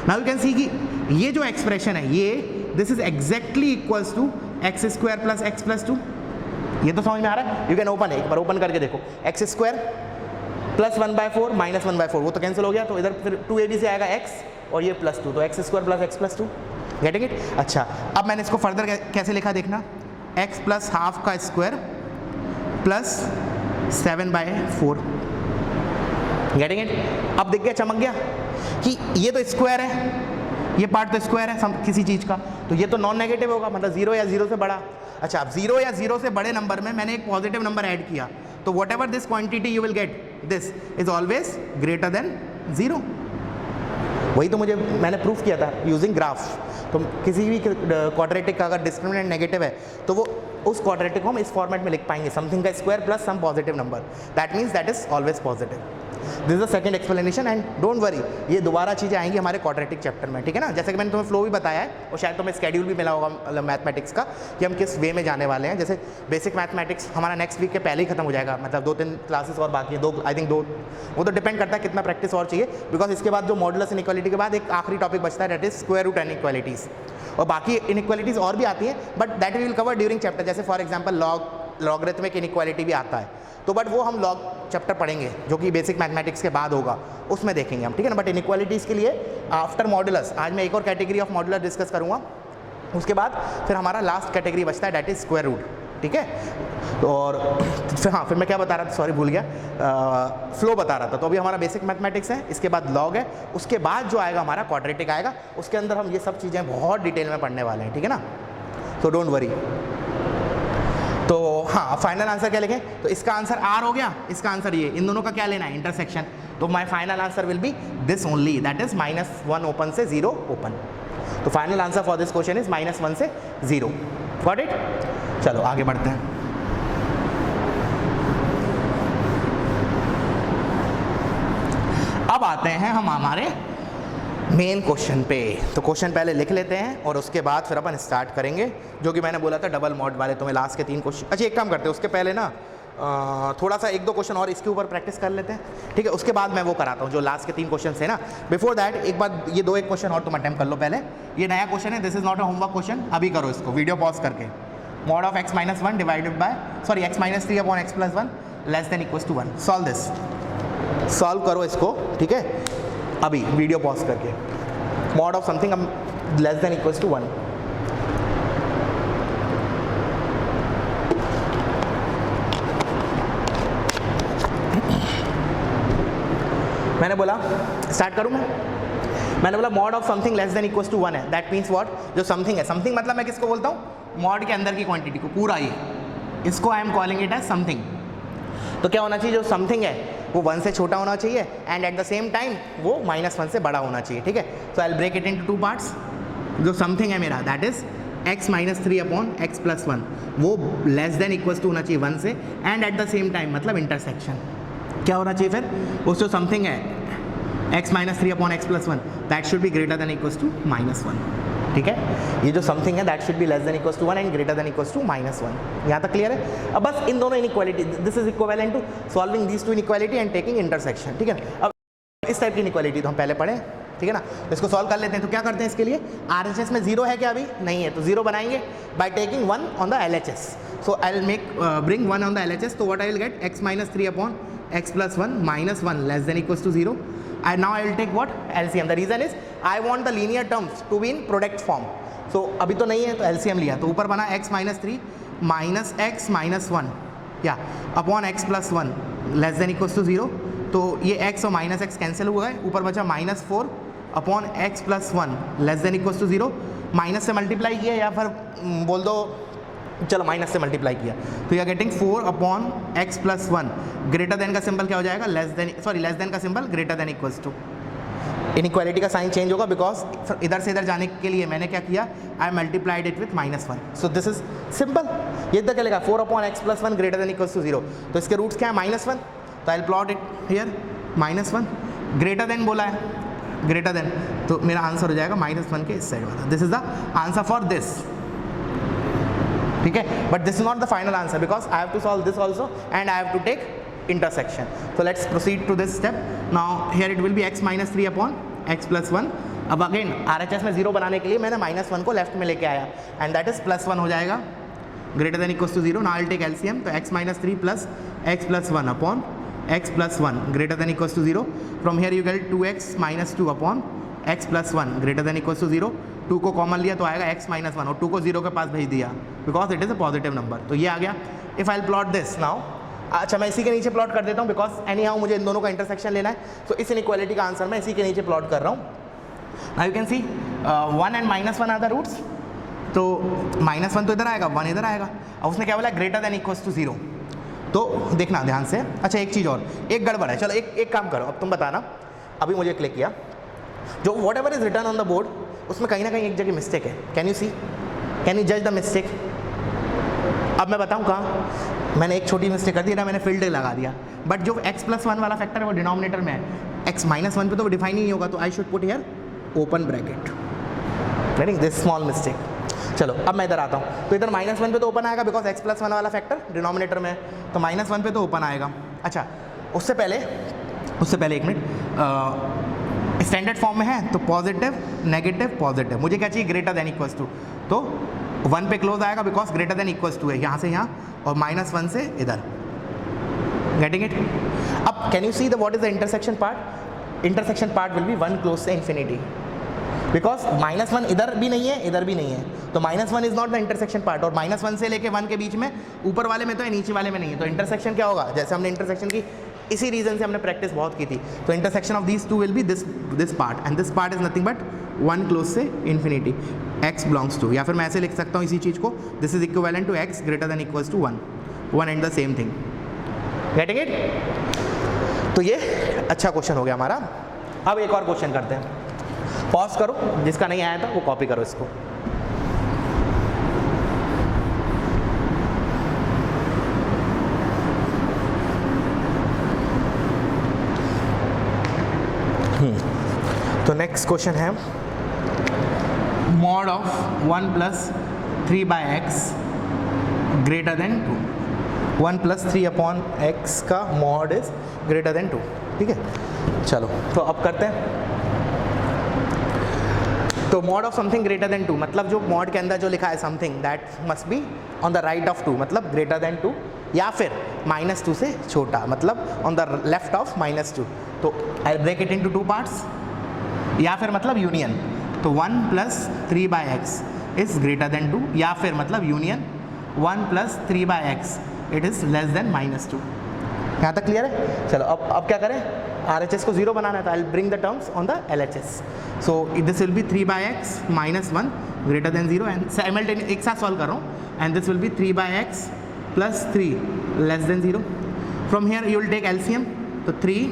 नाउ यू कैन सी कि ये जो एक्सप्रेशन है ये this is exactly equals to x square plus x plus 2। ये तो समझ में आ रहा है, यू कैन ओपन है, एक बार ओपन करके देखो, एक्स स्क्वायर +1/4 -1/4 वो तो कैंसिल हो गया, तो इधर फिर 2ab से आएगा x और ये +2, तो x square plus x plus 2। Getting it. अच्छा अब मैंने इसको फर्दर कैसे लिखा देखना, x प्लस हाफ का स्क्वायर प्लस 7/4। Getting it. अब देख गया, चमक गया कि ये तो स्क्वायर है, ये पार्ट तो स्क्वायर है किसी चीज़ का, तो ये तो नॉन नेगेटिव होगा, मतलब 0 या 0 से बड़ा। अच्छा अब 0 या 0 से बड़े नंबर में मैंने एक पॉजिटिव नंबर ऐड किया, तो what ever this quantity you will get, this is always greater than 0। वही तो मुझे मैंने प्रूफ किया था यूजिंग ग्राफ। तो किसी भी क्वाड्रेटिक का अगर डिस्क्रिमिनेंट नेगेटिव है तो वो उस क्वाड्रेटिक को हम इस फॉर्मेट में लिख पाएंगे, समथिंग का square plus some positive number, that means that is always positive. This is the second explanation and don't worry, ये दोबारा चीज़ें आएंगी हमारे क्वाड्रेटिक चैप्टर में, ठीक है ना। जैसे कि मैंने तुम्हें फ्लो भी बताया है और शायद तुम्हें स्केड्यूल भी मिला होगा मैथमेटिक्स का कि हम किस वे में जाने वाले हैं। जैसे बेसिक मैथमेटिक्स हमारा नेक्स्ट वीक के पहले ही खत्म हो जाएगा, मतलब 2-3 क्लासेस और बाकी है, 2 आई थिंक 2, वो तो डिपेंड करता है कितना प्रैक्टिस और चाहिए, बिकॉज इसके बाद जो मॉडुलस इनइक्वालिटी के बाद एक आखिरी टॉपिक बचता है, that is square root inequalities, और बाकी इनइक्वालिटीज़ और भी आती हैं but that we will cover during chapter. जैसे फॉर एग्जाम्पल लॉगरिथमिक इनइक्वालिटी भी आता है, तो बट वो हम लॉग चैप्टर पढ़ेंगे जो कि बेसिक मैथमेटिक्स के बाद होगा, उसमें देखेंगे हम, ठीक है ना। बट इनइक्वालिटीज़ के लिए आफ्टर मॉडुलस आज मैं एक और कैटेगरी ऑफ मॉडुलस डिस्कस करूँगा, उसके बाद फिर हमारा लास्ट कैटेगरी बचता है दैट इज स्क्वायर रूट, ठीक है। तो और फिर हाँ, फिर मैं क्या बता रहा था, सॉरी भूल गया, फ्लो बता रहा था। तो अभी हमारा बेसिक मैथमेटिक्स है, इसके बाद लॉग है, उसके बाद जो आएगा हमारा क्वाड्रेटिक आएगा, उसके अंदर हम ये सब चीज़ें बहुत डिटेल में पढ़ने वाले हैं, ठीक है ना। तो डोंट वरी। तो हाँ, फाइनल आंसर क्या लिखें, तो इसका आंसर आर हो गया, इसका आंसर ये, इन दोनों का क्या लेना है, इंटरसेक्शन। तो my final answer will be this only, that is -1 open से 0 ओपन। तो final answer for this question is -1 से 0। Got it. चलो आगे बढ़ते हैं। अब आते हैं हम हमारे मेन क्वेश्चन पे। तो क्वेश्चन पहले लिख लेते हैं और उसके बाद फिर अपन स्टार्ट करेंगे, जो कि मैंने बोला था डबल मॉड वाले तुम्हें लास्ट के 3 क्वेश्चन। अच्छा एक काम करते हैं, उसके पहले ना थोड़ा सा 1-2 क्वेश्चन और इसके ऊपर प्रैक्टिस कर लेते हैं, ठीक है। उसके बाद मैं वो कराता हूँ जो लास्ट के 3 क्वेश्चन है ना। बिफोर दैट एक बार ये 2-1 क्वेश्चन और तुम अटेम्प्ट कर लो पहले। ये नया क्वेश्चन है, this is not a homework question, अभी करो इसको वीडियो पॉज करके। Mod of x-1 divided by x-3 upon x+1 less than equals to 1। Solve this, solve करो इसको, ठीक है, अभी वीडियो पॉज करके। Mod of something less than equals to 1। मैंने बोला स्टार्ट करूं मैंने बोला mod of something less than equals to 1 है, दैट मीन्स व्हाट, जो समथिंग है, समथिंग मतलब मैं किसको बोलता हूं, मॉड के अंदर की क्वांटिटी को, पूरा ये, इसको I am calling it as something. तो क्या होना चाहिए, जो समथिंग है वो 1 से छोटा होना चाहिए and at the same time वो -1 से बड़ा होना चाहिए, ठीक है। So I will break it into 2 parts. जो समथिंग है मेरा that is x-3 upon x+1, वो लेस देन इक्वल्स टू होना चाहिए 1 से and at the same time मतलब इंटरसेक्शन क्या होना चाहिए फिर, उस जो समथिंग है x-3 upon x+1 that should be greater than equals to -1, ठीक है। ये जो समथिंग है that should be less than equals to 1 and greater than equals to -1। यहाँ तक क्लियर है। अब बस इन दोनों inequality, this is equivalent to solving these 2 inequality and taking intersection, ठीक है। अब इस टाइप की इनइक्वालिटी तो हम पहले पढ़े, ठीक है ना। इसको सॉल्व कर लेते हैं। तो क्या करते हैं इसके लिए, RHS में 0 है क्या, अभी नहीं है, तो 0 बनाएंगे by taking 1 on the LHS। So I will bring 1 on the LHS। तो what I will get, x-3 upon x+1 -1 less than equals to 0। And now I will take what, LCM. The reason is I want the linear terms to be in product form. So अभी तो नहीं है तो LCM लिया, तो ऊपर बना x-3 minus x-1 या upon x+1 less than equals to 0। तो ये x और -x कैंसिल हुआ है, ऊपर बचा -4 upon x+1 less than equals to 0। Minus से मल्टीप्लाई किया या फिर बोल दो, चलो माइनस से मल्टीप्लाई किया, तो you are getting 4 upon x+1 greater than का सिंबल क्या हो जाएगा, लेस देन का symbol greater than equals to. Inequality का साइन चेंज होगा बिकॉज इधर से इधर जाने के लिए मैंने क्या किया, I multiplied it with -1। So this is simple. ये इधर क्या लिखा, 4 upon x+1 greater than equals to 0। तो इसके रूट्स क्या है, -1, तो I will plot it here -1 greater then बोला है, ग्रेटर देन, तो मेरा आंसर हो जाएगा -1 के इस साइड वाला। This is the answer for this, ठीक है। But this is not the final answer because I have to solve this also and I have to take intersection. So let's proceed to this step. Now here it will be x-3 upon x+1. अब again RHS में 0 बनाने के लिए मैंने -1 को left में लेके आया एंड दैट इज +1 हो जाएगा greater than equals to 0। Now I will take LCM। तो x-3 plus x+1 upon x+1 greater than equals to 0। From here you get 2x - 2 upon x+1 greater than equals to 0। 2 को common लिया तो आएगा x-1 और 2 को 0 के पास भेज दिया because it is a positive number. तो ये आ गया। If I will plot this now, अच्छा मैं इसी के नीचे प्लॉट कर देता हूँ बिकॉज एनी हाउ मुझे इन दोनों का इंटरसेक्शन लेना है। तो इस इनइक्वालिटी का आंसर मैं इसी के नीचे प्लॉट कर रहा हूँ। Now you can see 1 and -1 are the roots. तो -1 तो इधर आएगा, 1 इधर आएगा, और उसने क्या बोला, ग्रेटर देन इक्वल्स टू 0। तो देखना ध्यान से। अच्छा एक चीज़ और, एक गड़बड़ है, चलो एक काम करो, अब तुम बताना, अभी मुझे क्लिक किया जो whatever is written on the board उसमें कहीं ना कहीं एक जगह मिस्टेक है. Can you see, can you जज द मिस्टेक? अब मैं बताऊँ कहाँ. मैंने एक छोटी मिस्टेक कर दी ना, मैंने फील्ड लगा दिया, बट जो x+1 वाला फैक्टर है वो डिनोमिनेटर में है, x-1 पे तो वो डिफाइन ही नहीं होगा, तो I should put here open bracket. Right, this small mistake. चलो अब मैं इधर आता हूँ, तो इधर -1 पे तो ओपन आएगा बिकॉज x+1 वाला फैक्टर डिनोमिनेटर में है, तो -1 पे तो ओपन आएगा. अच्छा, उससे पहले एक मिनट, स्टैंडर्ड फॉर्म में है तो पॉजिटिव नेगेटिव पॉजिटिव, मुझे क्या चाहिए, ग्रेटर देन इक्वल्स टू, तो 1 पे क्लोज आएगा because greater than equals to है यहाँ से यहाँ, और -1 से इधर. Getting it? अब can you see the what is the intersection part? Intersection part will be 1 close से इन्फिनिटी, बिकॉज -1 इधर भी नहीं है इधर भी नहीं है, तो -1 is not the intersection part, और -1 से लेके 1 के बीच में ऊपर वाले में तो है नीचे वाले में नहीं है, तो इंटरसेक्शन क्या होगा? जैसे हमने इंटरसेक्शन की इसी रीजन से हमने प्रैक्टिस बहुत की थी, तो intersection of these two will be this part, and this part is nothing but 1 close से इन्फिनिटी, x बिलोंग्स टू, या फिर मैं ऐसे लिख सकता हूँ इसी चीज़ को, this is equivalent to x greater than equals to 1 and the same thing. Getting it? तो ये अच्छा क्वेश्चन हो गया हमारा. अब एक और क्वेश्चन करते हैं. पॉज करो, जिसका नहीं आया था वो कॉपी करो इसको. तो नेक्स्ट क्वेश्चन है mod of 1 + 3/x greater than 2. 1 + 3/x का मॉड इज ग्रेटर देन 2. ठीक है, चलो तो अब करते हैं. तो mod of something greater than 2 मतलब जो मॉड के अंदर जो लिखा है something that must be on the right of 2, मतलब ग्रेटर देन 2, या फिर -2 से छोटा, मतलब ऑन द लेफ्ट ऑफ -2. तो I break it into 2 parts, या फिर मतलब यूनियन. तो 1 + 3/x इज ग्रेटर देन 2, या फिर मतलब union 1 + 3/x it is less than -2. यहाँ तक क्लियर है? चलो अब क्या करें, RHS को 0 बनाना है, तो I will bring the terms on the LHS. So this will be 3/x -1 greater than 0, and simultaneous एक साथ सॉल्व कर रहा हूँ, and this will be 3/x + 3 less than 0. From here you will take LCM, तो 3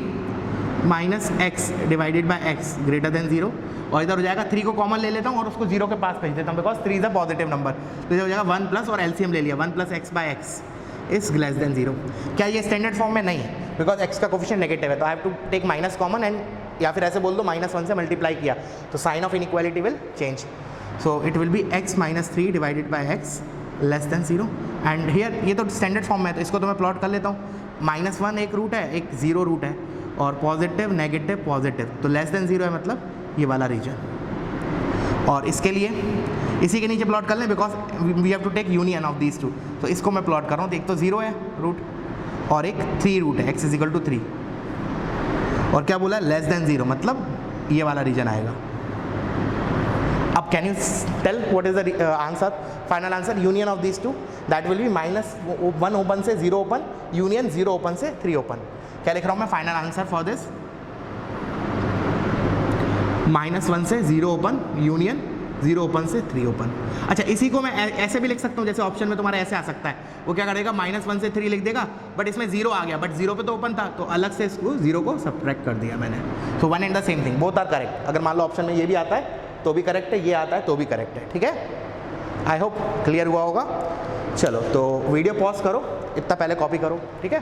- x divided by x greater than 0, और इधर हो जाएगा 3 को कॉमन ले लेता हूँ और उसको 0 के पास भेज देता हूँ because 3 is a positive number, तो इधर हो जाएगा 1 प्लस और LCM ले लिया 1 + x/x इज लेस देन 0. क्या ये स्टैंडर्ड फॉर्म में नहीं है बिकॉज x का कोफिशिएंट नेगेटिव है, तो I have to take minus common, and या फिर ऐसे बोल दो -1 से मल्टीप्लाई किया तो sign of inequality will change. So it will be x - 3 divided by x less than 0, and here ये तो स्टैंडर्ड फॉर्म में है, तो इसको तो मैं प्लॉट कर लेता हूँ. -1 एक रूट है, एक 0 रूट है, और पॉजिटिव नेगेटिव पॉजिटिव, तो लेस देन 0 है मतलब ये वाला रीजन. और इसके लिए इसी के नीचे प्लॉट कर लें because we have to take union of these two, तो इसको मैं प्लॉट कर रहा हूँ. तो एक तो 0 है रूट और एक 3 रूट है, x = 3, और क्या बोला, लेस देन 0 मतलब ये वाला रीजन आएगा. अब can you tell what is the answer, final answer? Union of these two, that will be -1 open से 0 ओपन, यूनियन 0 ओपन से 3 ओपन. क्या लिख रहा हूँ मैं फाइनल आंसर फॉर दिस? -1 से 0 ओपन, यूनियन 0 ओपन से 3 ओपन. अच्छा, इसी को मैं ऐसे भी लिख सकता हूँ, जैसे ऑप्शन में तुम्हारा ऐसे आ सकता है, वो क्या करेगा -1 से 3 लिख देगा, बट इसमें 0 आ गया, बट 0 पे तो ओपन था, तो अलग से इसको 0 को सब्ट्रैक्ट कर दिया मैंने. तो 1 and the same thing, both are correct. अगर मान लो ऑप्शन में ये भी आता है तो भी करेक्ट है, ये आता है तो भी करेक्ट है. ठीक है, आई होप क्लियर हुआ होगा. चलो तो वीडियो पॉज करो, इतना पहले कॉपी करो. ठीक है,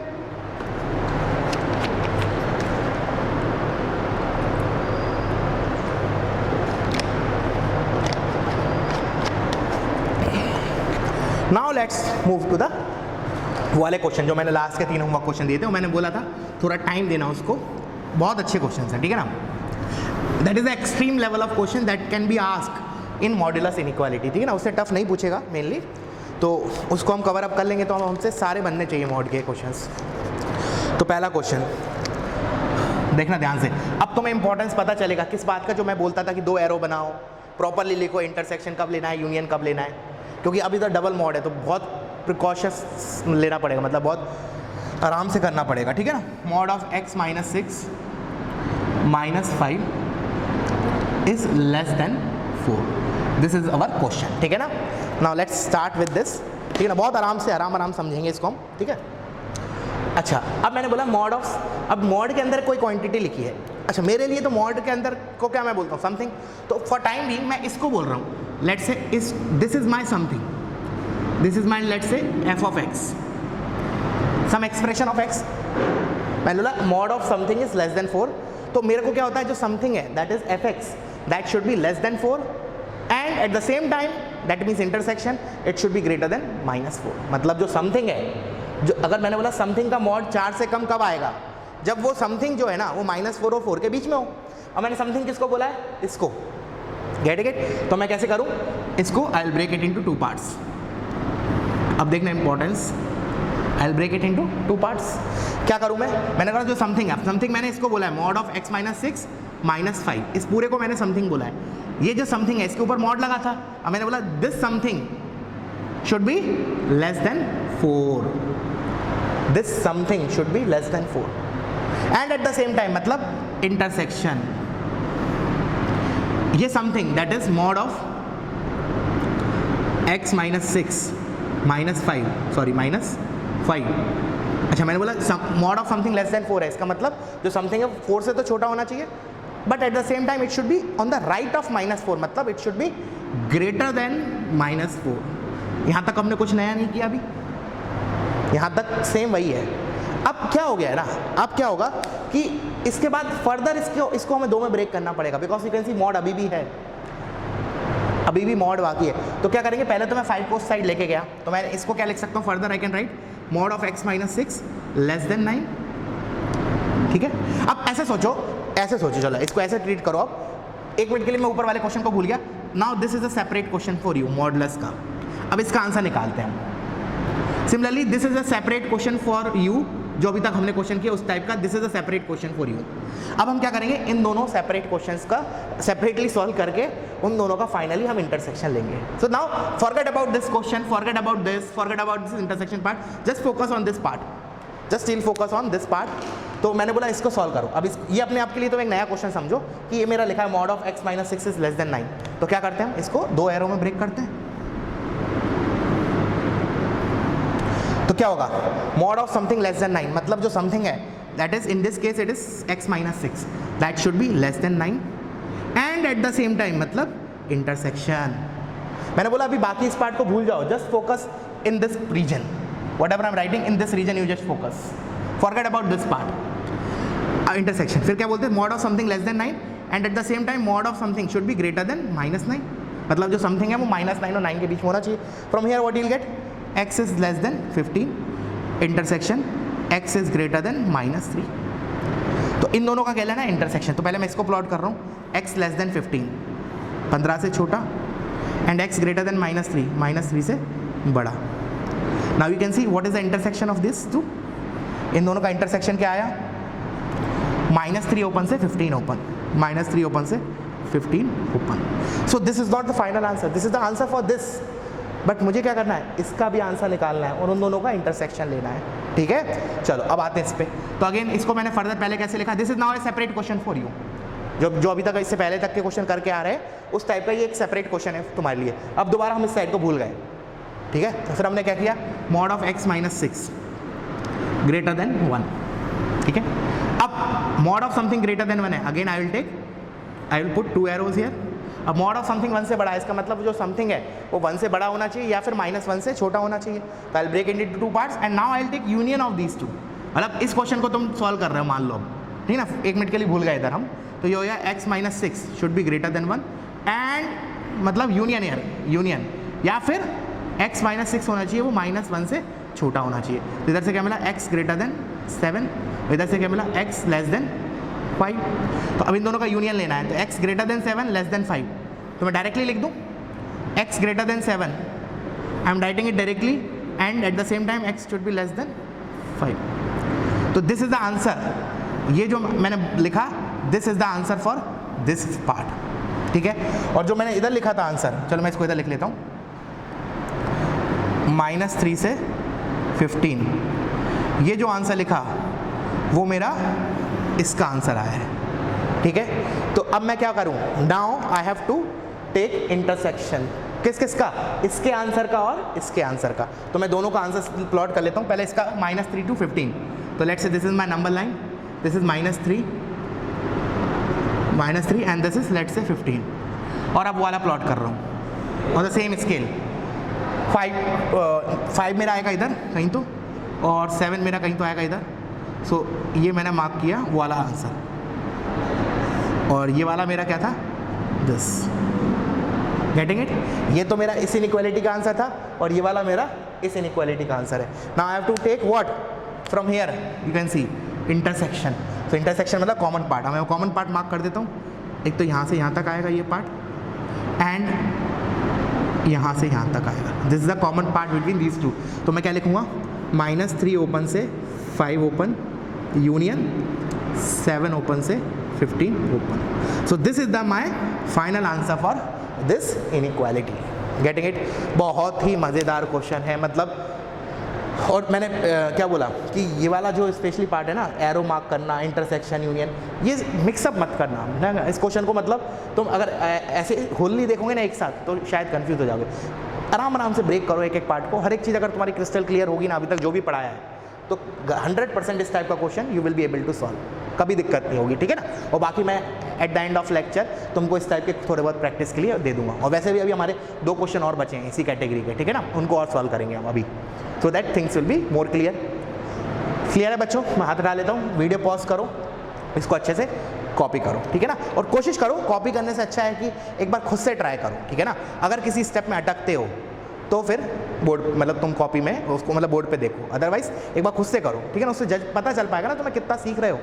now let's move to the वाले क्वेश्चन जो मैंने लास्ट के 3 होमवर्क क्वेश्चन दिए थे. मैंने बोला था थोड़ा टाइम देना उसको, बहुत अच्छे क्वेश्चन हैं. ठीक है ना, that is the extreme level of question that can be ask in modulus inequality. ठीक है ना, उससे टफ नहीं पूछेगा मेनली, तो उसको हम कवर अप कर लेंगे. तो हम हमसे सारे बनने चाहिए मॉड के क्वेश्चंस. तो पहला क्वेश्चन देखना ध्यान से. अब तुम्हें इंपॉर्टेंस पता चलेगा किस बात का, जो मैं बोलता था कि 2 एरो बनाओ, प्रॉपरली लिखो, इंटरसेक्शन कब लेना है, यूनियन कब लेना है, क्योंकि अभी इधर डबल मॉड है तो बहुत प्रिकॉशस लेना पड़ेगा, मतलब बहुत आराम से करना पड़ेगा. ठीक है ना, mod of x - 6 - 5 is less than 4. This is our question. ठीक है ना, now let's start with this. ठीक है ना, बहुत आराम से आराम समझेंगे इसको हम. ठीक है, अच्छा, अब मैंने बोला मॉड ऑफ, अब मॉड के अंदर कोई क्वांटिटी लिखी है। अच्छा, मेरे लिए तो मॉड के अंदर को क्या मैं बोलता हूँ, समथिंग। तो फॉर टाइम बीइंग मैं इसको बोल रहा हूँ, लेट्स से इस this is my something, this is my let's say f of x, some expression of x. मैंने बोला mod of something is less than 4, तो मेरे को क्या होता है, जो समथिंग है that is F x, that should be less than 4 and at the same time that means intersection it should be greater than -4। मतलब जो समथिंग है, जो अगर मैंने बोला समथिंग का मॉड 4 से कम कब आएगा, जब वो समथिंग जो है ना वो -4 और 4 के बीच में हो। और मैंने समथिंग किसको बोला है, इसको, गेट इट। तो मैं कैसे करूं इसको, I will break it into 2 parts. अब देखना importance, I will break it into 2 parts. क्या करूं मैंने कहा जो समथिंग है, समथिंग मैंने इसको बोला है मॉड ऑफ x - 6 - 5, इस पूरे को मैंने समथिंग बोला है। ये जो समथिंग है इसके ऊपर मॉड लगा था, अब मैंने बोला this something should be less than 4, this something should be less than 4 and at the same time मतलब इंटरसेक्शन, ये something that is mod of x - 6 - 5 sorry -5। अच्छा, मैंने बोला mod of something less than 4 है, इसका मतलब जो समथिंग है 4 से तो छोटा होना चाहिए, but at the same time it should be on the right of -4, मतलब it should be greater than -4। यहाँ तक हमने कुछ नया नहीं किया अभी, यहाँ तक सेम वही है। अब क्या हो गया है ना, अब क्या होगा कि इसके बाद फर्दर इसको हमें 2 में ब्रेक करना पड़ेगा, because you can C mod अभी भी है, अभी भी मॉड बाकी है। तो क्या करेंगे, पहले तो मैं 5 को साइड लेके गया, तो मैं इसको क्या लिख सकता हूँ, further I can write mod of x - 6 less than 9। ठीक है, अब ऐसे सोचो, चलो इसको ऐसे ट्रीट करो। अब 1 मिनट के लिए मैं ऊपर वाले क्वेश्चन को भूल गया। Now this is a separate question for you, modulus का। अब इसका आंसर निकालते हैं। Similarly this is a separate question for you, जो अभी तक हमने क्वेश्चन किया उस टाइप का, this is a separate question for you. अब हम क्या करेंगे, इन दोनों सेपरेट क्वेश्चंस का सेपरेटली सॉल्व करके उन दोनों का फाइनली हम इंटरसेक्शन लेंगे। So now forget about this question, forget about this intersection part, just focus on this part, just still focus on this part. तो मैंने बोला इसको सॉल्व करो। अब ये अपने आप के लिए तो एक नया क्वेश्चन समझो कि ये मेरा लिखा है mod of x - 6 is less than 9। तो क्या करते हैं, इसको 2 एरो में ब्रेक करते हैं। तो क्या होगा, mod of something less than 9, मतलब जो समथिंग है that is in this case it is x - 6, that should be less than 9 and at the same time मतलब इंटरसेक्शन। मैंने बोला अभी बाकी इस पार्ट को भूल जाओ, just focus in this region, whatever I am writing in this region you just focus, forget about this part. Intersection, फिर क्या बोलते हैं, mod of something less than 9 and at the same time mod of something should be greater then -9, मतलब जो something है वो -9 और 9 के बीच में होना चाहिए। From here what you will gate, x is less then 15, intersection x is greater then -3। तो इन दोनों का क्या लेना है, इंटरसेक्शन। तो पहले मैं इसको प्लॉट कर रहा हूँ, x लेस देन 15, 15 से छोटा, एंड x ग्रेटर देन -3, -3 से बड़ा। Now you can see what is the intersection of this two, इन दोनों का इंटरसेक्शन क्या आया, -3 ओपन से 15 ओपन, -3 ओपन से 15 open. So this is not the final answer, this is the answer for this, but मुझे क्या करना है, इसका भी आंसर निकालना है और उन दोनों का इंटरसेक्शन लेना है। ठीक है, चलो अब आते हैं इस पे। तो अगेन इसको मैंने फर्दर पहले कैसे लिखा, this is now A separate question for you, जो अभी तक इससे पहले तक के क्वेश्चन करके आ रहे हैं उस टाइप का ये एक सेपरेट क्वेश्चन है तुम्हारे लिए। अब दोबारा हम इस साइड को भूल गए। ठीक है, तो फिर हमने क्या किया, mod of x - 6 greater than 1। ठीक है, अब mod of something greater than 1 है, again I will put 2 arrows here. अब मॉड ऑफ समथिंग 1 से बड़ा है, इसका मतलब जो समथिंग है वो 1 से बड़ा होना चाहिए या फिर -1 से छोटा होना चाहिए। तो I will break it into 2 parts and now I will take union of these 2। मतलब इस क्वेश्चन को तुम सॉल्व कर रहे हो, मान लो, ठीक है ना, 1 मिनट के लिए भूल गए इधर हम। तो ये हो गया x - 6 should be greater than 1 and मतलब यूनियन यार, यूनियन, या फिर x - 6 होना चाहिए वो -1 से छोटा होना चाहिए। तो इधर से क्या मिला, x ग्रेटर देन 7, इधर से क्या मिला, x लेस देन 5। तो अब इन दोनों का यूनियन लेना है, तो x greater then 7 less than 5, तो मैं डायरेक्टली लिख दूँ x greater then 7, I am writing it directly and at the same time x should be less then 5। तो दिस इज द आंसर, ये जो मैंने लिखा this is the answer for this part. ठीक है, और जो मैंने इधर लिखा था आंसर, चलो मैं इसको इधर लिख लेता हूँ, -3 से 15, ये जो आंसर लिखा वो मेरा इसका आंसर आया है। ठीक है, तो अब मैं क्या करूं, now I have to take intersection, किसका, इसके आंसर का और इसके आंसर का। तो मैं दोनों का आंसर प्लॉट कर लेता हूं, पहले इसका -3 to 15, तो let's say this is my number line, this is -3 and this is let's say 15, और अब वाला प्लॉट कर रहा हूँ ऑन द सेम स्केल। 5 मेरा आएगा इधर कहीं तो, और 7 मेरा कहीं तो आएगा इधर। सो ये मैंने मार्क किया वो वाला आंसर, और ये वाला मेरा क्या था, दिस। Getting it? ये तो मेरा इस इनइक्वालिटी का आंसर था, और ये वाला मेरा इस इनइक्वालिटी का आंसर है। Now I have to take what from here, you can see intersection. तो इंटरसेक्शन मतलब कॉमन पार्ट, मैं कॉमन पार्ट मार्क कर देता हूँ। एक तो यहाँ से यहाँ तक आएगा ये पार्ट, एंड यहाँ से यहाँ तक आएगा। This is the common part between these two. तो मैं क्या लिखूँगा, -3 ओपन से 5 ओपन यूनियन 7 ओपन से 15 open. So this is the my final answer for this inequality. Getting it? बहुत ही मज़ेदार क्वेश्चन है मतलब। और मैंने क्या बोला कि ये वाला जो स्पेशली पार्ट है ना, एरो मार्क करना, इंटरसेक्शन, यूनियन, ये मिक्सअप मत करना ना इस क्वेश्चन को। मतलब तुम अगर ऐसे होली देखोगे ना एक साथ तो शायद कंफ्यूज हो जाओगे। आराम आराम से ब्रेक करो एक एक पार्ट को। हर एक चीज़ अगर तुम्हारी क्रिस्टल क्लियर होगी ना अभी तक जो भी पढ़ाया है, तो 100% इस टाइप का question you will be able to solve, कभी दिक्कत नहीं होगी, ठीक है ना। और बाकी मैं at the end of lecture तुमको इस टाइप के थोड़े बहुत प्रैक्टिस के लिए दे दूंगा। और वैसे भी अभी हमारे 2 क्वेश्चन और बचे हैं इसी कैटेगरी के, ठीक है ना, उनको और सॉल्व करेंगे हम अभी, so that things will be more clear. Clear है बच्चों? मैं हाथ हटा लेता हूँ, वीडियो पॉज करो, इसको अच्छे से कॉपी करो, ठीक है ना। और कोशिश करो, कॉपी करने से अच्छा है कि एक बार खुद से ट्राई करो, ठीक है ना। अगर किसी स्टेप में अटकते हो तो फिर बोर्ड मतलब तुम कॉपी में उसको मतलब बोर्ड पे देखो, अदरवाइज एक बार खुद से करो, ठीक है ना। उससे पता चल पाएगा ना तुम्हें कितना सीख रहे हो,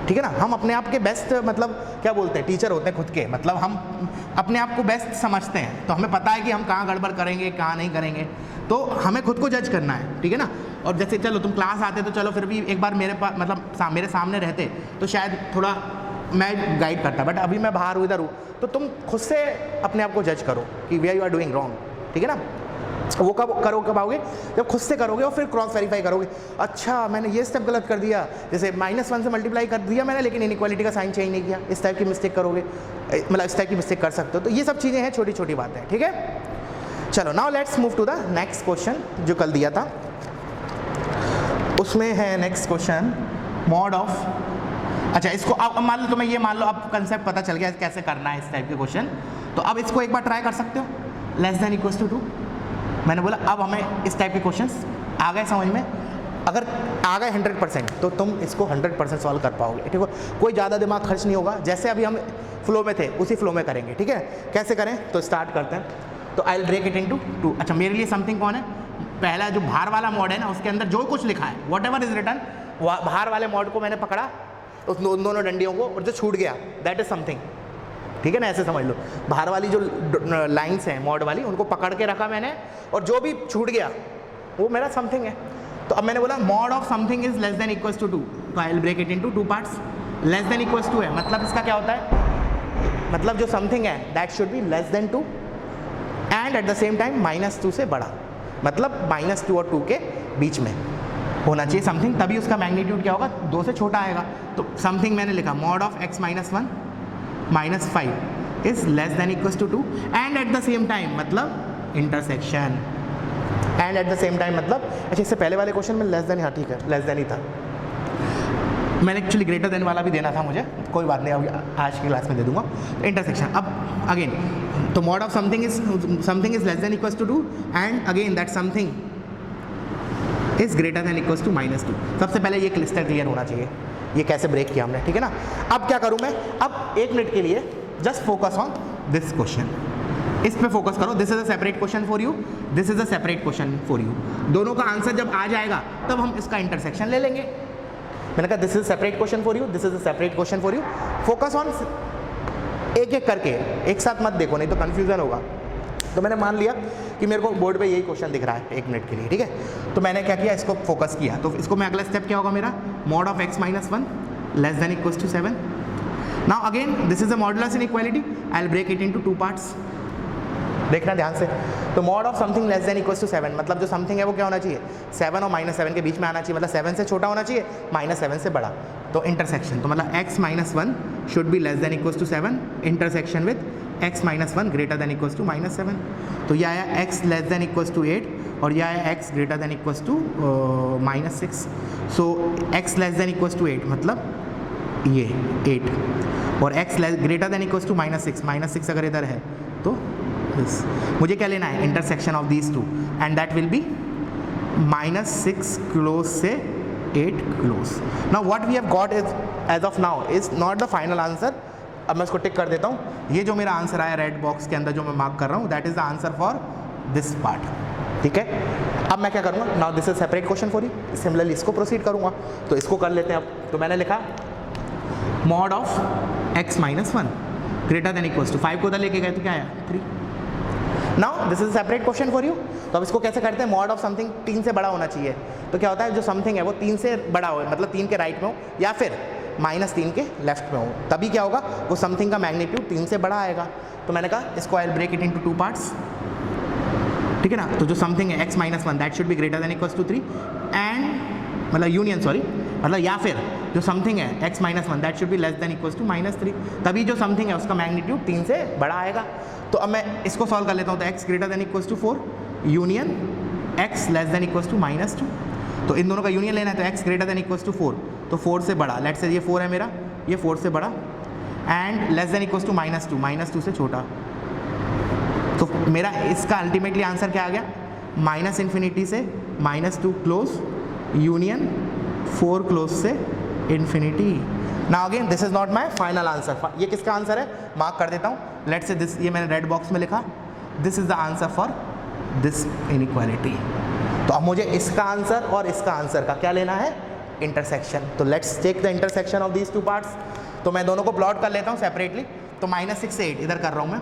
ठीक है ना। हम अपने आप के बेस्ट मतलब क्या बोलते हैं, टीचर होते हैं खुद के, मतलब हम अपने आप को बेस्ट समझते हैं, तो हमें पता है कि हम कहाँ गड़बड़ करेंगे कहाँ नहीं करेंगे, तो हमें खुद को जज करना है, ठीक है ना। और जैसे चलो तुम क्लास आते तो चलो फिर भी एक बार मेरे पास मतलब मेरे सामने रहते तो शायद थोड़ा मैं गाइड करता, बट अभी मैं बाहर हूँ इधर हूँ, तो तुम खुद से अपने आप को जज करो कि where you are doing wrong, ठीक है ना। वो कब आओगे, जब खुद से करोगे और फिर क्रॉस वेरीफाई करोगे, अच्छा मैंने ये स्टेप गलत कर दिया, जैसे -1 से मल्टीप्लाई कर दिया मैंने लेकिन इनइक्वालिटी का साइन चेंज नहीं किया, इस टाइप की मिस्टेक करोगे, मतलब इस टाइप की मिस्टेक कर सकते हो। तो ये सब चीज़ें हैं, छोटी छोटी बातें, ठीक है। चलो now let's move to the next question जो कल दिया था, उसमें है नेक्स्ट क्वेश्चन मॉड ऑफ। अच्छा इसको अब मान लो तुम्हें ये मान लो अब कंसेप्ट पता चल गया कैसे करना है इस टाइप के क्वेश्चन, तो अब इसको एक बार ट्राई कर सकते हो। <<2 मैंने बोला अब हमें इस टाइप के क्वेश्चंस आ गए समझ में, अगर आ गए 100% तो तुम इसको 100% सॉल्व कर पाओगे, ठीक है। कोई ज़्यादा दिमाग खर्च नहीं होगा, जैसे अभी हम फ्लो में थे उसी फ्लो में करेंगे, ठीक है। कैसे करें तो स्टार्ट करते हैं। तो I will break it into 2। अच्छा मेरे लिए समथिंग कौन है, पहला जो बाहर वाला मॉड है ना उसके अंदर जो कुछ लिखा है वॉट एवर इज रिटन, बाहर वाले मॉड को मैंने पकड़ा उस दोनों डंडियों को, और जो छूट गया दैट इज समथिंग, ठीक है ना। ऐसे समझ लो बाहर वाली जो लाइंस हैं मॉड वाली उनको पकड़ के रखा मैंने, और जो भी छूट गया वो मेरा समथिंग है। तो अब मैंने बोला mod of something is less than equals to 2, तो I will break it into 2 parts. Less than equals to है मतलब इसका क्या होता है, मतलब जो समथिंग है that should be less than 2 and at the same time -2 से बड़ा, मतलब -2 और 2 के बीच में होना चाहिए समथिंग, तभी उसका मैग्नीट्यूड क्या होगा 2 से छोटा आएगा। तो समथिंग मैंने लिखा mod of x - 1 - 5 is less than equals to 2 and at the same time मतलब intersection, and at the same time मतलब अच्छा इससे पहले वाले क्वेश्चन में लेस देन, हाँ ठीक है लेस देन ही था, मैंने एक्चुअली ग्रेटर देन वाला भी देना था मुझे, कोई बात नहीं अभी आज की क्लास में दे दूंगा। इंटरसेक्शन अब अगेन तो mod of something is less than equals to 2 and again that something is greater than equals to -2। सबसे पहले ये क्लिस्टर क्लियर होना चाहिए, ये कैसे ब्रेक किया हमने, ठीक है ना। अब क्या करूँ मैं, अब 1 मिनट के लिए just focus on this question, इस पे फोकस करो। This is a separate question for you, this is a separate question for you. दोनों का आंसर जब आ जाएगा तब हम इसका इंटरसेक्शन ले लेंगे। मैंने कहा this is separate question for you, this is a separate question for you. Focus on एक एक करके, एक साथ मत देखो नहीं तो कंफ्यूजन होगा। तो मैंने मान लिया कि मेरे को बोर्ड पे यही क्वेश्चन दिख रहा है 1 मिनट के लिए, ठीक है। तो मैंने क्या किया, इसको फोकस किया। तो इसको मैं अगला स्टेप क्या होगा मेरा, mod of x - 1 less than equals to 7। Now again this is a modulus inequality, I will break it into 2 parts. देखना ध्यान से। तो mod of something less than equals to 7 मतलब जो समथिंग है वो क्या होना चाहिए, 7 और -7 के बीच में आना चाहिए, मतलब 7 से छोटा होना चाहिए, -7 से बड़ा। तो इंटरसेक्शन तो मतलब x - 1 should be less than equals to 7 intersection with x - 1 greater than equals to -7। तो ये आया x less than equals to 8 और यह है x greater than equals to -6, so x less than equals to 8, मतलब ये 8, और x greater than equals to -6 अगर इधर है तो this. मुझे क्या लेना है, intersection of these two, and that will be -6 close से 8 close. Now what we have got is as of now is not the final answer. अब मैं इसको टिक कर देता हूँ. ये जो मेरा आंसर आया रेड बॉक्स के अंदर जो मैं मार्क कर रहा हूँ, that is the answer for this part. ठीक है, अब मैं क्या करूँगा, now this is separate question for you. Similarly इसको प्रोसीड करूँगा, तो इसको कर लेते हैं. अब तो मैंने लिखा mod of x - 1 greater than equals to 5 को उधर लेके गए तो क्या आया 3. Now this is separate question for you. तो अब इसको कैसे करते हैं, मॉड ऑफ समथिंग 3 से बड़ा होना चाहिए. तो क्या होता है, जो समथिंग है वो 3 से बड़ा हो, मतलब 3 के राइट में हो या फिर -3 के लेफ्ट में हो, तभी क्या होगा, वो समथिंग का मैग्नीट्यूड 3 से बड़ा आएगा. तो मैंने कहा इसको I will break it into 2 parts. ठीक है ना. तो जो समथिंग है x - 1 that should be greater than equals to 3, and मतलब यूनियन सॉरी, मतलब या फिर जो समथिंग है x - 1 that should be less than equals to -3, तभी जो समथिंग है उसका मैग्नीट्यूड 3 से बड़ा आएगा. तो अब मैं इसको सॉल्व कर लेता हूँ. तो x greater than equals to 4 union x less than equals to -2. तो इन दोनों का यूनियन लेना है, तो x greater than equals to 4, तो 4 से बड़ा, लेट्स से ये 4 है मेरा, ये 4 से बड़ा, and less than equals to -2 से छोटा. तो मेरा इसका अल्टीमेटली आंसर क्या आ गया, -∞ से -2 क्लोज यूनियन 4 क्लोज से infinity. Now again this is not my final answer. ये किसका आंसर है, मार्क कर देता हूँ. लेट्स से दिस, ये मैंने रेड बॉक्स में लिखा, this is the answer for this inequality. तो अब मुझे इसका आंसर और इसका आंसर का क्या लेना है, इंटरसेक्शन. तो let's take the intersection of these 2 parts. तो मैं दोनों को प्लॉट कर लेता हूँ सेपरेटली. तो -6 से 8 इधर कर रहा हूँ मैं,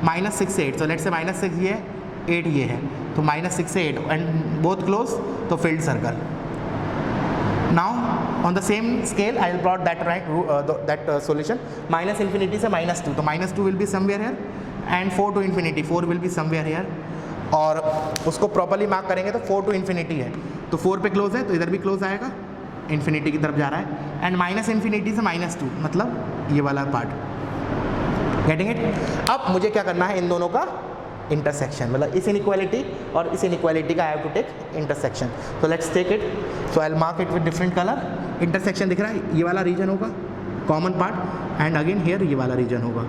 -6 से 8. तो लेट्स से -6 ये है, 8 ये है, तो -6 से 8 एंड बोथ क्लोज, तो field circle. Now on the same scale I will plot that solution, -∞ से -2, तो -2 will be somewhere here and 4 to infinity, 4 will be somewhere here. और उसको प्रॉपरली मार्क करेंगे तो 4 to infinity है, तो 4 पे क्लोज है, तो इधर भी क्लोज आएगा, इन्फिनिटी की तरफ जा रहा है, एंड -∞ से -2 मतलब ये वाला पार्ट. Getting it. अब मुझे क्या करना है, इन दोनों का इंटरसेक्शन, मतलब इस इनइक्वालिटी और इस इनइक्वालिटी का I have to take intersection. तो let's take it. So I will mark it with different colour. Intersection दिख रहा है, ये वाला रीजन होगा common part, and again here ये वाला रीजन होगा.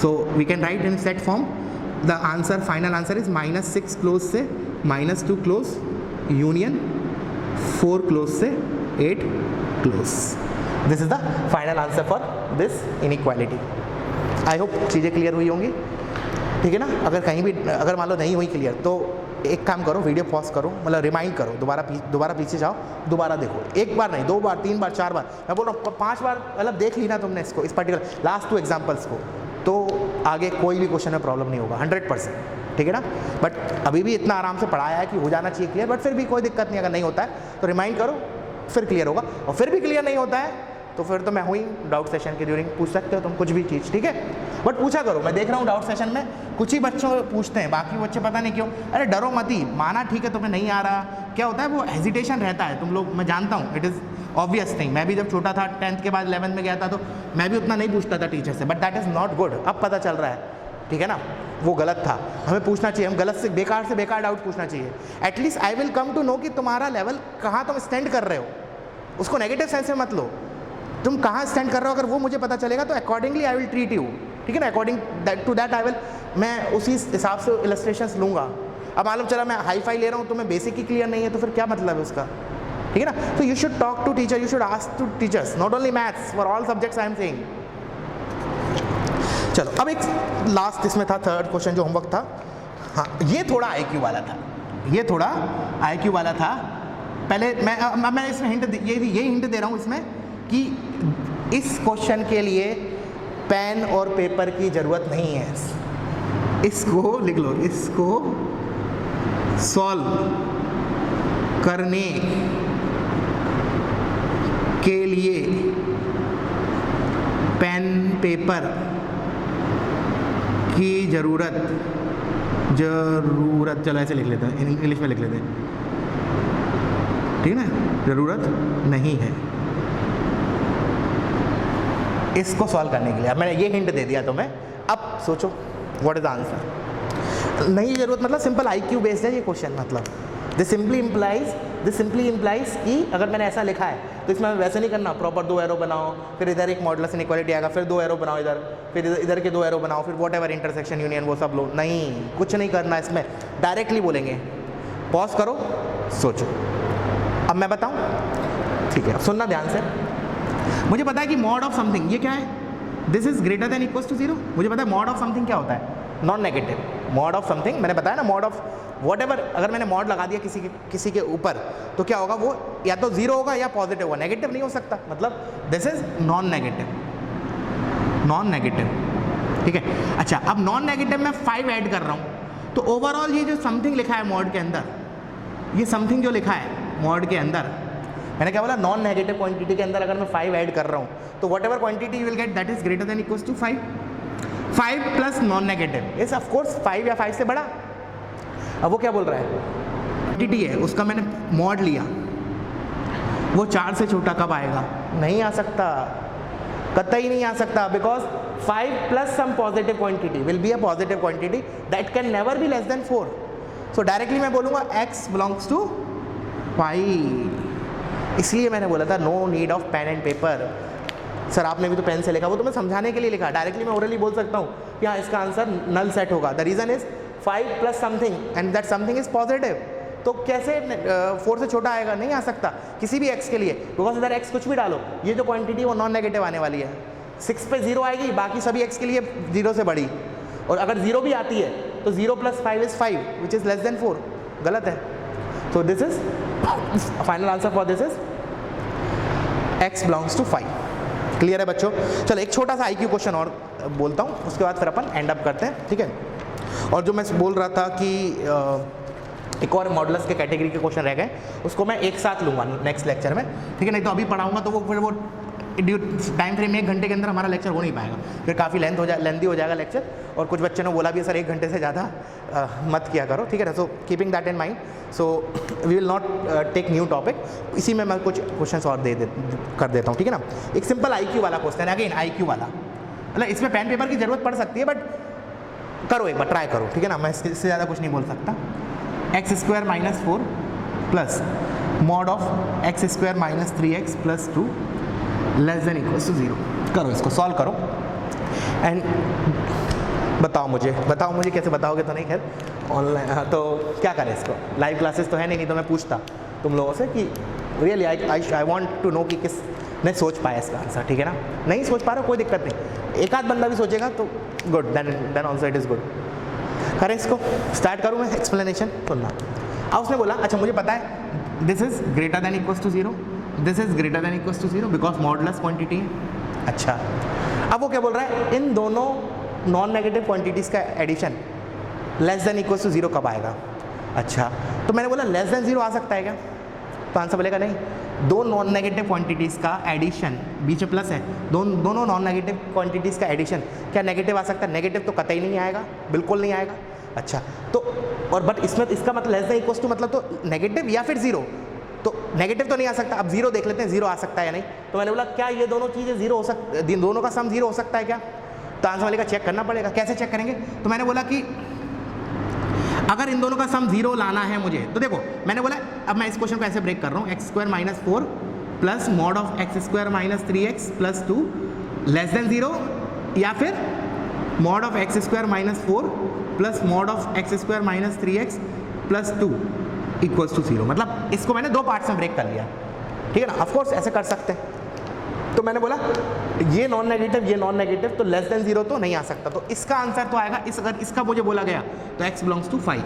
So we can write in set form. The answer, final answer is -6 close से -2 क्लोज यूनियन 4 क्लोज से 8 close. This is the final answer for this inequality. I hope चीज़ें clear हुई होंगी. ठीक है ना. अगर कहीं भी, अगर मान लो नहीं हुई क्लियर, तो एक काम करो, वीडियो पॉज करो, मतलब रिमाइंड करो, दोबारा पीछे जाओ, दोबारा देखो. एक बार नहीं, 2 बार, 3 बार, 4 बार, मैं बोल रहा हूँ 5 बार, मतलब देख ली ना तुमने इसको, इस पर्टिकुलर लास्ट 2 एग्जाम्पल्स को, तो आगे कोई भी क्वेश्चन में प्रॉब्लम नहीं होगा 100%. ठीक है ना. बट अभी भी इतना आराम से पढ़ाया है कि हो जाना चाहिए क्लियर, बट फिर भी कोई दिक्कत नहीं. अगर नहीं होता है तो रिमाइंड करो, फिर क्लियर होगा. और फिर भी क्लियर नहीं होता है तो फिर तो मैं हुई डाउट सेशन के ड्यूरिंग पूछ सकते हो तुम कुछ भी चीज़. ठीक है, बट पूछा करो. मैं देख रहा हूँ डाउट सेशन में कुछ ही बच्चों पूछते हैं, बाकी बच्चे पता नहीं क्यों. अरे डरो मत ही, माना ठीक है तुम्हें नहीं आ रहा, क्या होता है वो हेजिटेशन रहता है तुम लोग, मैं जानता हूँ, इट इज़ ऑब्वियस थिंग. मैं भी जब छोटा था 10th के बाद 11th में गया था, तो मैं भी उतना नहीं पूछता था टीचर से, but that is not good. अब पता चल रहा है, ठीक है ना, वो गलत था. हमें पूछना चाहिए, हम गलत से बेकार डाउट पूछना चाहिए. At least I will come to know कि तुम्हारा लेवल कहाँ तुम स्टैंड कर रहे हो. उसको नेगेटिव सेंस में मत लो, तुम कहाँ स्टैंड कर रहे हो. अगर वो मुझे पता चलेगा तो accordingly I will treat you. ठीक है ना. According to that I will, मैं उसी हिसाब से इलस्ट्रेशंस लूँगा. अब मालूम चला मैं हाई फाई ले रहा हूँ तो मैं बेसिक ही क्लियर नहीं है, तो फिर क्या मतलब है उसका. ठीक है ना. तो you should talk to teacher, you should ask to teachers, not only maths, for all subjects I am saying. चलो अब एक लास्ट इसमें था, थर्ड क्वेश्चन जो होमवर्क था. हाँ, ये थोड़ा IQ वाला था, ये थोड़ा IQ वाला था. पहले मैं इसमें हिंट, ये हिंट दे रहा हूँ इसमें कि इस क्वेश्चन के लिए पेन और पेपर की ज़रूरत नहीं है. इसको लिख लो, इसको सॉल्व करने के लिए पेन पेपर की ज़रूरत, चलो ऐसे लिख लेते हैं, इंग्लिश में लिख लेते हैं. ठीक है ना, ज़रूरत नहीं है इसको सॉल्व करने के लिए. अब मैंने ये हिंट दे दिया तुम्हें, अब सोचो व्हाट इज द आंसर. नहीं जरूरत, मतलब सिंपल IQ बेस्ड है ये क्वेश्चन। मतलब दिस सिंपली इम्प्लाइज कि अगर मैंने ऐसा लिखा है तो इसमें वैसे नहीं करना, प्रॉपर 2 एरो बनाओ, फिर इधर एक मॉडुलस इनइक्वालिटी आएगा, फिर 2 एरो बनाओ इधर, फिर इधर के 2 एरो बनाओ, फिर वॉट एवर इंटरसेक्शन यूनियन वो सब लो, नहीं कुछ नहीं करना इसमें, डायरेक्टली बोलेंगे। पॉज करो, सोचो। अब मैं बताऊं, ठीक है, अब सुनना ध्यान से। मुझे पता है कि मॉड ऑफ समथिंग ये क्या है, this is greater than equals to 0। मुझे पता है मॉड ऑफ समथिंग क्या होता है, non negative. Mod of something मैंने बताया ना, मॉड ऑफ वॉट एवर, अगर मैंने मॉड लगा दिया किसी के ऊपर तो क्या होगा, वो या तो 0 होगा या पॉजिटिव होगा, नेगेटिव नहीं हो सकता। मतलब दिस इज नॉन नेगेटिव, ठीक है। अच्छा, अब नॉन नेगेटिव में 5 ऐड कर रहा हूँ तो ओवरऑल ये जो समथिंग लिखा है मॉड के अंदर, ये समथिंग जो लिखा है मॉड के अंदर, मैंने क्या बोला, नॉन नेगेटिव क्वांटिटी के अंदर अगर मैं 5 ऐड कर रहा हूँ तो whatever quantity you will get that is greater than equals to 5 plus non negative is of course 5 या 5 से बड़ा। अब वो क्या बोल रहा है, क्वांटिटी है उसका मैंने मॉड लिया, वो 4 से छोटा कब आएगा, नहीं आ सकता, कतई नहीं आ सकता, because 5 plus some positive quantity will be a positive quantity that can never be less than 4। So directly मैं बोलूँगा x बिलोंग्स टू 5। इसलिए मैंने बोला था no need of pen and paper. Sir आपने भी तो पेन से लिखा, वो तो मैं समझाने के लिए लिखा, डायरेक्टली मैं ओरली बोल सकता हूँ कि हाँ इसका आंसर नल सेट होगा। The reason is 5 plus something and that something is positive. तो कैसे 4 से छोटा आएगा, नहीं आ सकता किसी भी x के लिए, बिकॉज इधर x कुछ भी डालो, ये जो क्वांटिटी वो नॉन नेगेटिव आने वाली है। 6 पे 0 आएगी, बाकी सभी x के लिए 0 से बड़ी, और अगर 0 भी आती है तो 0 plus 5 is 5 which is less than 4, गलत है। तो this is final answer for this is x belongs to 5। Clear है बच्चों? चलो एक छोटा सा IQ क्वेश्चन और बोलता हूँ, उसके बाद फिर अपन एंड अप करते हैं, ठीक है। और जो मैं बोल रहा था कि एक और मॉडुलस के कैटेगरी के क्वेश्चन रह गए, उसको मैं एक साथ लूँगा नेक्स्ट लेक्चर में, ठीक है। नहीं तो अभी पढ़ाऊँगा तो वो फिर वो टाइम फ्रेम में 1 घंटे के अंदर हमारा लेक्चर हो नहीं पाएगा, फिर काफ़ी लेंथी हो जाएगा लेक्चर। और कुछ बच्चों ने बोला भी सर 1 घंटे से ज़्यादा मत किया करो, ठीक है ना। So keeping that in mind, so we will not take new topic, इसी में मैं कुछ क्वेश्चन और कर देता हूँ, ठीक है ना। एक सिंपल IQ वाला क्वेश्चन है, अगेन IQ वाला, मतलब इसमें पेन पेपर की ज़रूरत पड़ सकती है, बट करो एक बार, ट्राई करो, ठीक है ना। मैं इससे ज़्यादा कुछ नहीं बोल सकता। x² - 4 plus mod of x² - 3x + 2 less than equals to 0। करो इसको, सॉल्व करो एंड बताओ मुझे कैसे बताओगे तो नहीं, खैर ऑनलाइन। हाँ, तो क्या करें इसको, लाइव क्लासेस तो है नहीं तो मैं पूछता तुम लोगों से कि really I want to know कि किस ने सोच पाया इसका आंसर, ठीक है ना। नहीं सोच पा रहा कोई दिक्कत नहीं, एक आध बंदा भी सोचेगा तो good, then also it is good. करें इसको, स्टार्ट करूँ मैं एक्सप्लेनेशन, सुनना। अब उसने बोला अच्छा मुझे पता है this is greater than equals to 0, this is greater than equals to 0 because modulus quantity है। अच्छा, अब वो क्या बोल रहा है, इन दोनों नॉन नेगेटिव क्वांटिटीज़ का addition less than equals to 0 कब आएगा। अच्छा, तो मैंने बोला लेस देन 0 आ सकता है क्या, तो आंसर बोलेगा नहीं। दो नॉन नेगेटिव क्वांटिटीज़ का एडिशन, बीच में प्लस है, दोनों नॉन नेगेटिव क्वांटिटीज़ का एडिशन क्या नेगेटिव आ सकता है, नेगेटिव तो कतई नहीं आएगा, बिल्कुल नहीं आएगा। अच्छा, तो और बट इसमें इसका मतलब लेस देन इक्वल्स टू मतलब तो नेगेटिव या फिर 0, तो नेगेटिव तो नहीं आ सकता। अब 0 देख लेते हैं 0 आ सकता है या नहीं। तो मैंने बोला क्या ये दोनों चीज़ें 0 हो सकती, दोनों का सम 0 हो सकता है क्या, तो आंसर वाले का चेक करना पड़ेगा। कैसे चेक करेंगे, तो मैंने बोला कि अगर इन दोनों का सम 0 लाना है मुझे, तो देखो मैंने बोला, अब मैं इस क्वेश्चन को ऐसे ब्रेक कर रहा हूँ, x² - 4 plus mod of x² - 3x + 2 less than 0, या फिर mod of x² - 4 plus mod of x² - 3x + 2 equals to 0। मतलब इसको मैंने 2 पार्ट्स में ब्रेक कर लिया, ठीक है ना। ऑफ कोर्स ऐसे कर सकते हैं। तो मैंने बोला ये नॉन नेगेटिव तो लेस देन 0 तो नहीं आ सकता, तो इसका आंसर तो आएगा अगर इसका मुझे बोला गया तो x belongs to 5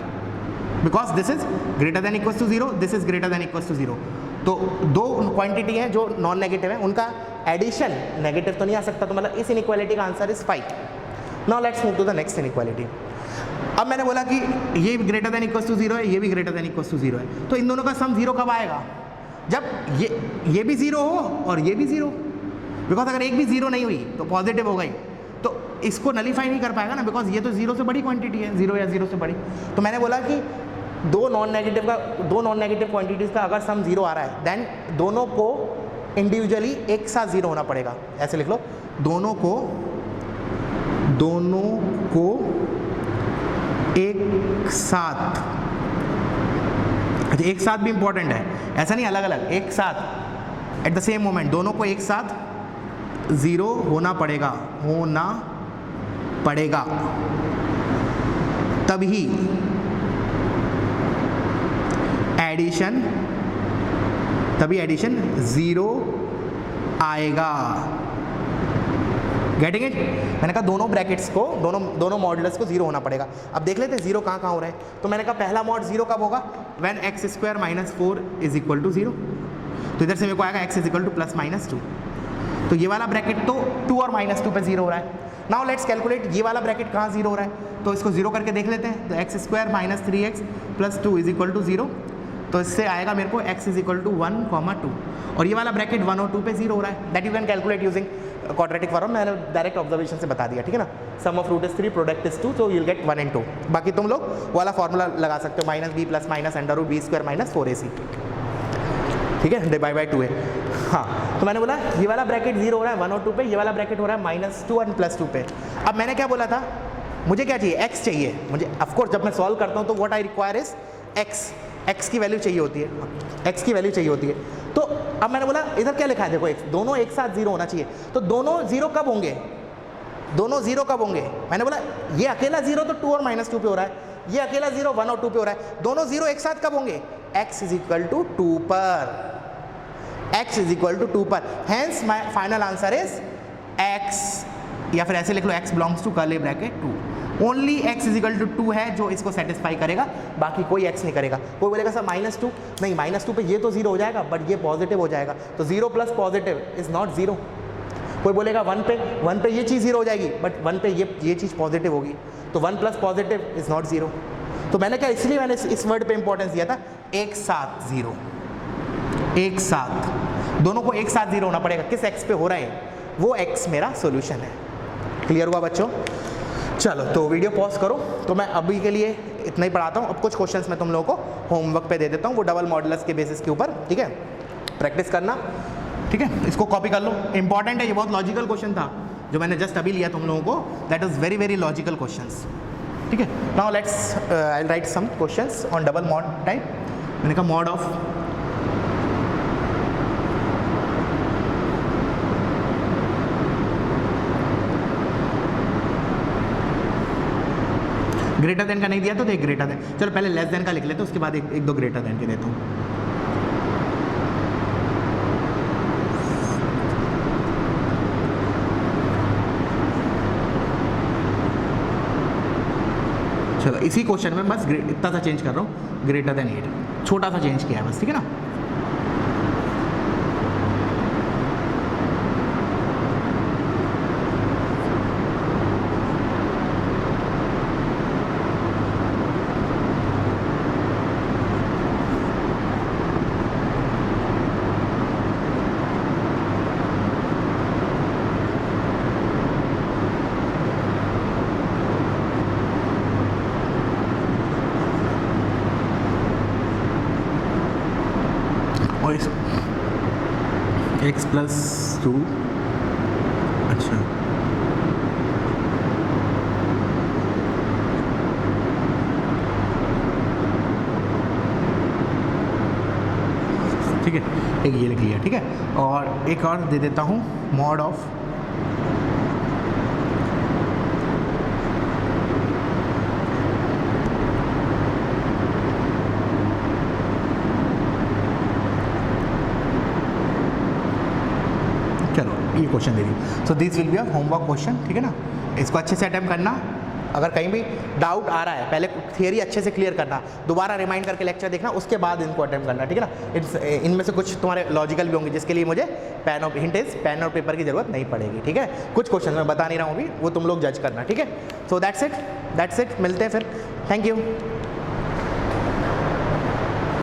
because this is greater than equals to 0, this is greater than equals to 0। तो दो क्वांटिटी हैं जो नॉन नेगेटिव है, उनका एडिशन नेगेटिव तो नहीं आ सकता, तो मतलब इस इनइक्वालिटी का answer is 5। Now let's move to the next inequality. अब मैंने बोला कि ये ग्रेटर देन इक्वल्स टू 0 है, ये भी ग्रेटर देन इक्वल्स टू 0 है, तो इन दोनों का सम 0 कब आएगा, जब ये भी 0 हो और ये भी 0, बिकॉज अगर एक भी 0 नहीं हुई तो पॉजिटिव हो गई, तो इसको नलीफाई नहीं कर पाएगा ना, बिकॉज ये तो 0 से बड़ी क्वांटिटी है, 0 या 0 से बड़ी। तो मैंने बोला कि दो नॉन नेगेटिव क्वांटिटीज़ का अगर सम 0 आ रहा है, देन दोनों को इंडिविजुअली एक साथ 0 होना पड़ेगा। ऐसे लिख लो, दोनों को एक साथ, अच्छा एक साथ भी इंपॉर्टेंट है, ऐसा नहीं अलग अलग, एक साथ एट द सेम मोमेंट, दोनों को एक साथ 0 होना पड़ेगा, तभी एडिशन 0 आएगा। Getting it? मैंने कहा दोनों ब्रैकेट्स को, दोनों मॉड्यूलस को 0 होना पड़ेगा। अब देख लेते हैं 0 कहाँ हो रहा है। तो मैंने कहा पहला मॉड 0 कब होगा, व्हेन x² - 4 = 0। तो इधर से मेरे को आएगा x = +-2। तो ये वाला ब्रैकेट तो 2 और -2 पे 0 हो रहा है। नाउ लेट्स कैलकुलेट ये वाला ब्रैकेट कहाँ 0 हो रहा है, तो इसको 0 करके देख लेते हैं। तो x² - 3x + 2 = 0। तो इससे आएगा मेरे को x = 1, 2, और ये वाला ब्रैकेट 1 और 2 पे 0 हो रहा है। That you can calculate using quadratic form, मैंने डायरेक्ट ऑब्जर्वेशन से बता दिया, ठीक है ना। Sum of root is 3, product is 2, तो यू विल गेट 1 and 2। बाकी तुम लोग वाला फॉर्मूला लगा सकते हो, -b + -√b² - 4ac, ठीक है, /2a। हाँ, तो मैंने बोला ये वाला ब्रैकेट 0 हो रहा है 1 और 2 पे, ये वाला ब्रैकेट हो रहा है -2 और +2 पे। अब मैंने क्या बोला था, मुझे क्या चाहिए, x चाहिए मुझे। ऑफकोर्स जब मैं सॉल्व करता हूँ तो what I require is x की वैल्यू चाहिए होती है, x की वैल्यू चाहिए होती है। तो अब मैंने बोला इधर क्या लिखा है, देखो x, दोनों एक साथ 0 होना चाहिए। तो दोनों 0 कब होंगे, मैंने बोला ये अकेला 0 तो 2 और -2 पे हो रहा है, ये अकेला 0 1 और 2 पे हो रहा है, दोनों 0 एक साथ कब होंगे, x = 2 पर। Hence my final answer is x, या फिर ऐसे लिख लो x belongs to curly bracket 2। Only x = 2 है जो इसको सेटिस्फाई करेगा, बाकी कोई x नहीं करेगा। कोई बोलेगा सर -2, नहीं -2 पे ये तो 0 हो जाएगा, बट ये पॉजिटिव हो जाएगा, तो 0 + पॉजिटिव इज नॉट 0। कोई बोलेगा 1 पे ये चीज़ 0 हो जाएगी, बट 1 पे ये चीज़ पॉजिटिव होगी, तो 1 + पॉजिटिव इज नॉट 0। तो मैंने क्या, इसलिए मैंने इस वर्ड पे इंपॉर्टेंस दिया था, एक साथ 0, एक साथ, दोनों को एक साथ 0 होना पड़ेगा। किस x पे हो रहा है, वो x मेरा सोल्यूशन है। क्लियर हुआ बच्चों? चलो तो वीडियो पॉज करो। तो मैं अभी के लिए इतना ही पढ़ाता हूँ। अब कुछ क्वेश्चंस मैं तुम लोगों को होमवर्क पे दे देता हूँ, वो डबल मॉडुलस के बेसिस के ऊपर, ठीक है, प्रैक्टिस करना, ठीक है, इसको कॉपी कर लो, इंपॉर्टेंट है, ये बहुत लॉजिकल क्वेश्चन था जो मैंने जस्ट अभी लिया तुम लोगों को, that is very very logical questions, ठीक है। Now let's I write some questions on double mod type. मैंने कहा मॉड ऑफ ग्रेटर देन का नहीं दिया तो एक ग्रेटर देन, चलो पहले लेस देन का लिख लेते हैं, उसके बाद एक दो ग्रेटर देन के देता हूँ। चलो इसी क्वेश्चन में बस इतना सा चेंज कर रहा हूँ, ग्रेटर देन 8, छोटा सा चेंज किया है बस, ठीक है ना। x + 2, अच्छा ठीक है, एक ये लिख लिया, ठीक है। और एक और दे देता हूँ, मॉड ऑफ ये question they the. So this will be a homework question, ठीक है ना। इसको अच्छे से अटेम्प्ट करना, अगर कहीं भी डाउट आ रहा है पहले थियरी अच्छे से क्लियर करना, दोबारा रिमाइंड करके लेक्चर देखना, उसके बाद इनको अटेम्प्ट करना, ठीक है ना। इनमें से कुछ तुम्हारे लॉजिकल भी होंगे जिसके लिए मुझे पेन और पेपर की जरूरत नहीं पड़ेगी, ठीक है। कुछ क्वेश्चन मैं बता नहीं रहा हूँ अभी, वो तुम लोग जज करना, ठीक है। सो दैट्स इट, मिलते हैं फिर, थैंक यू।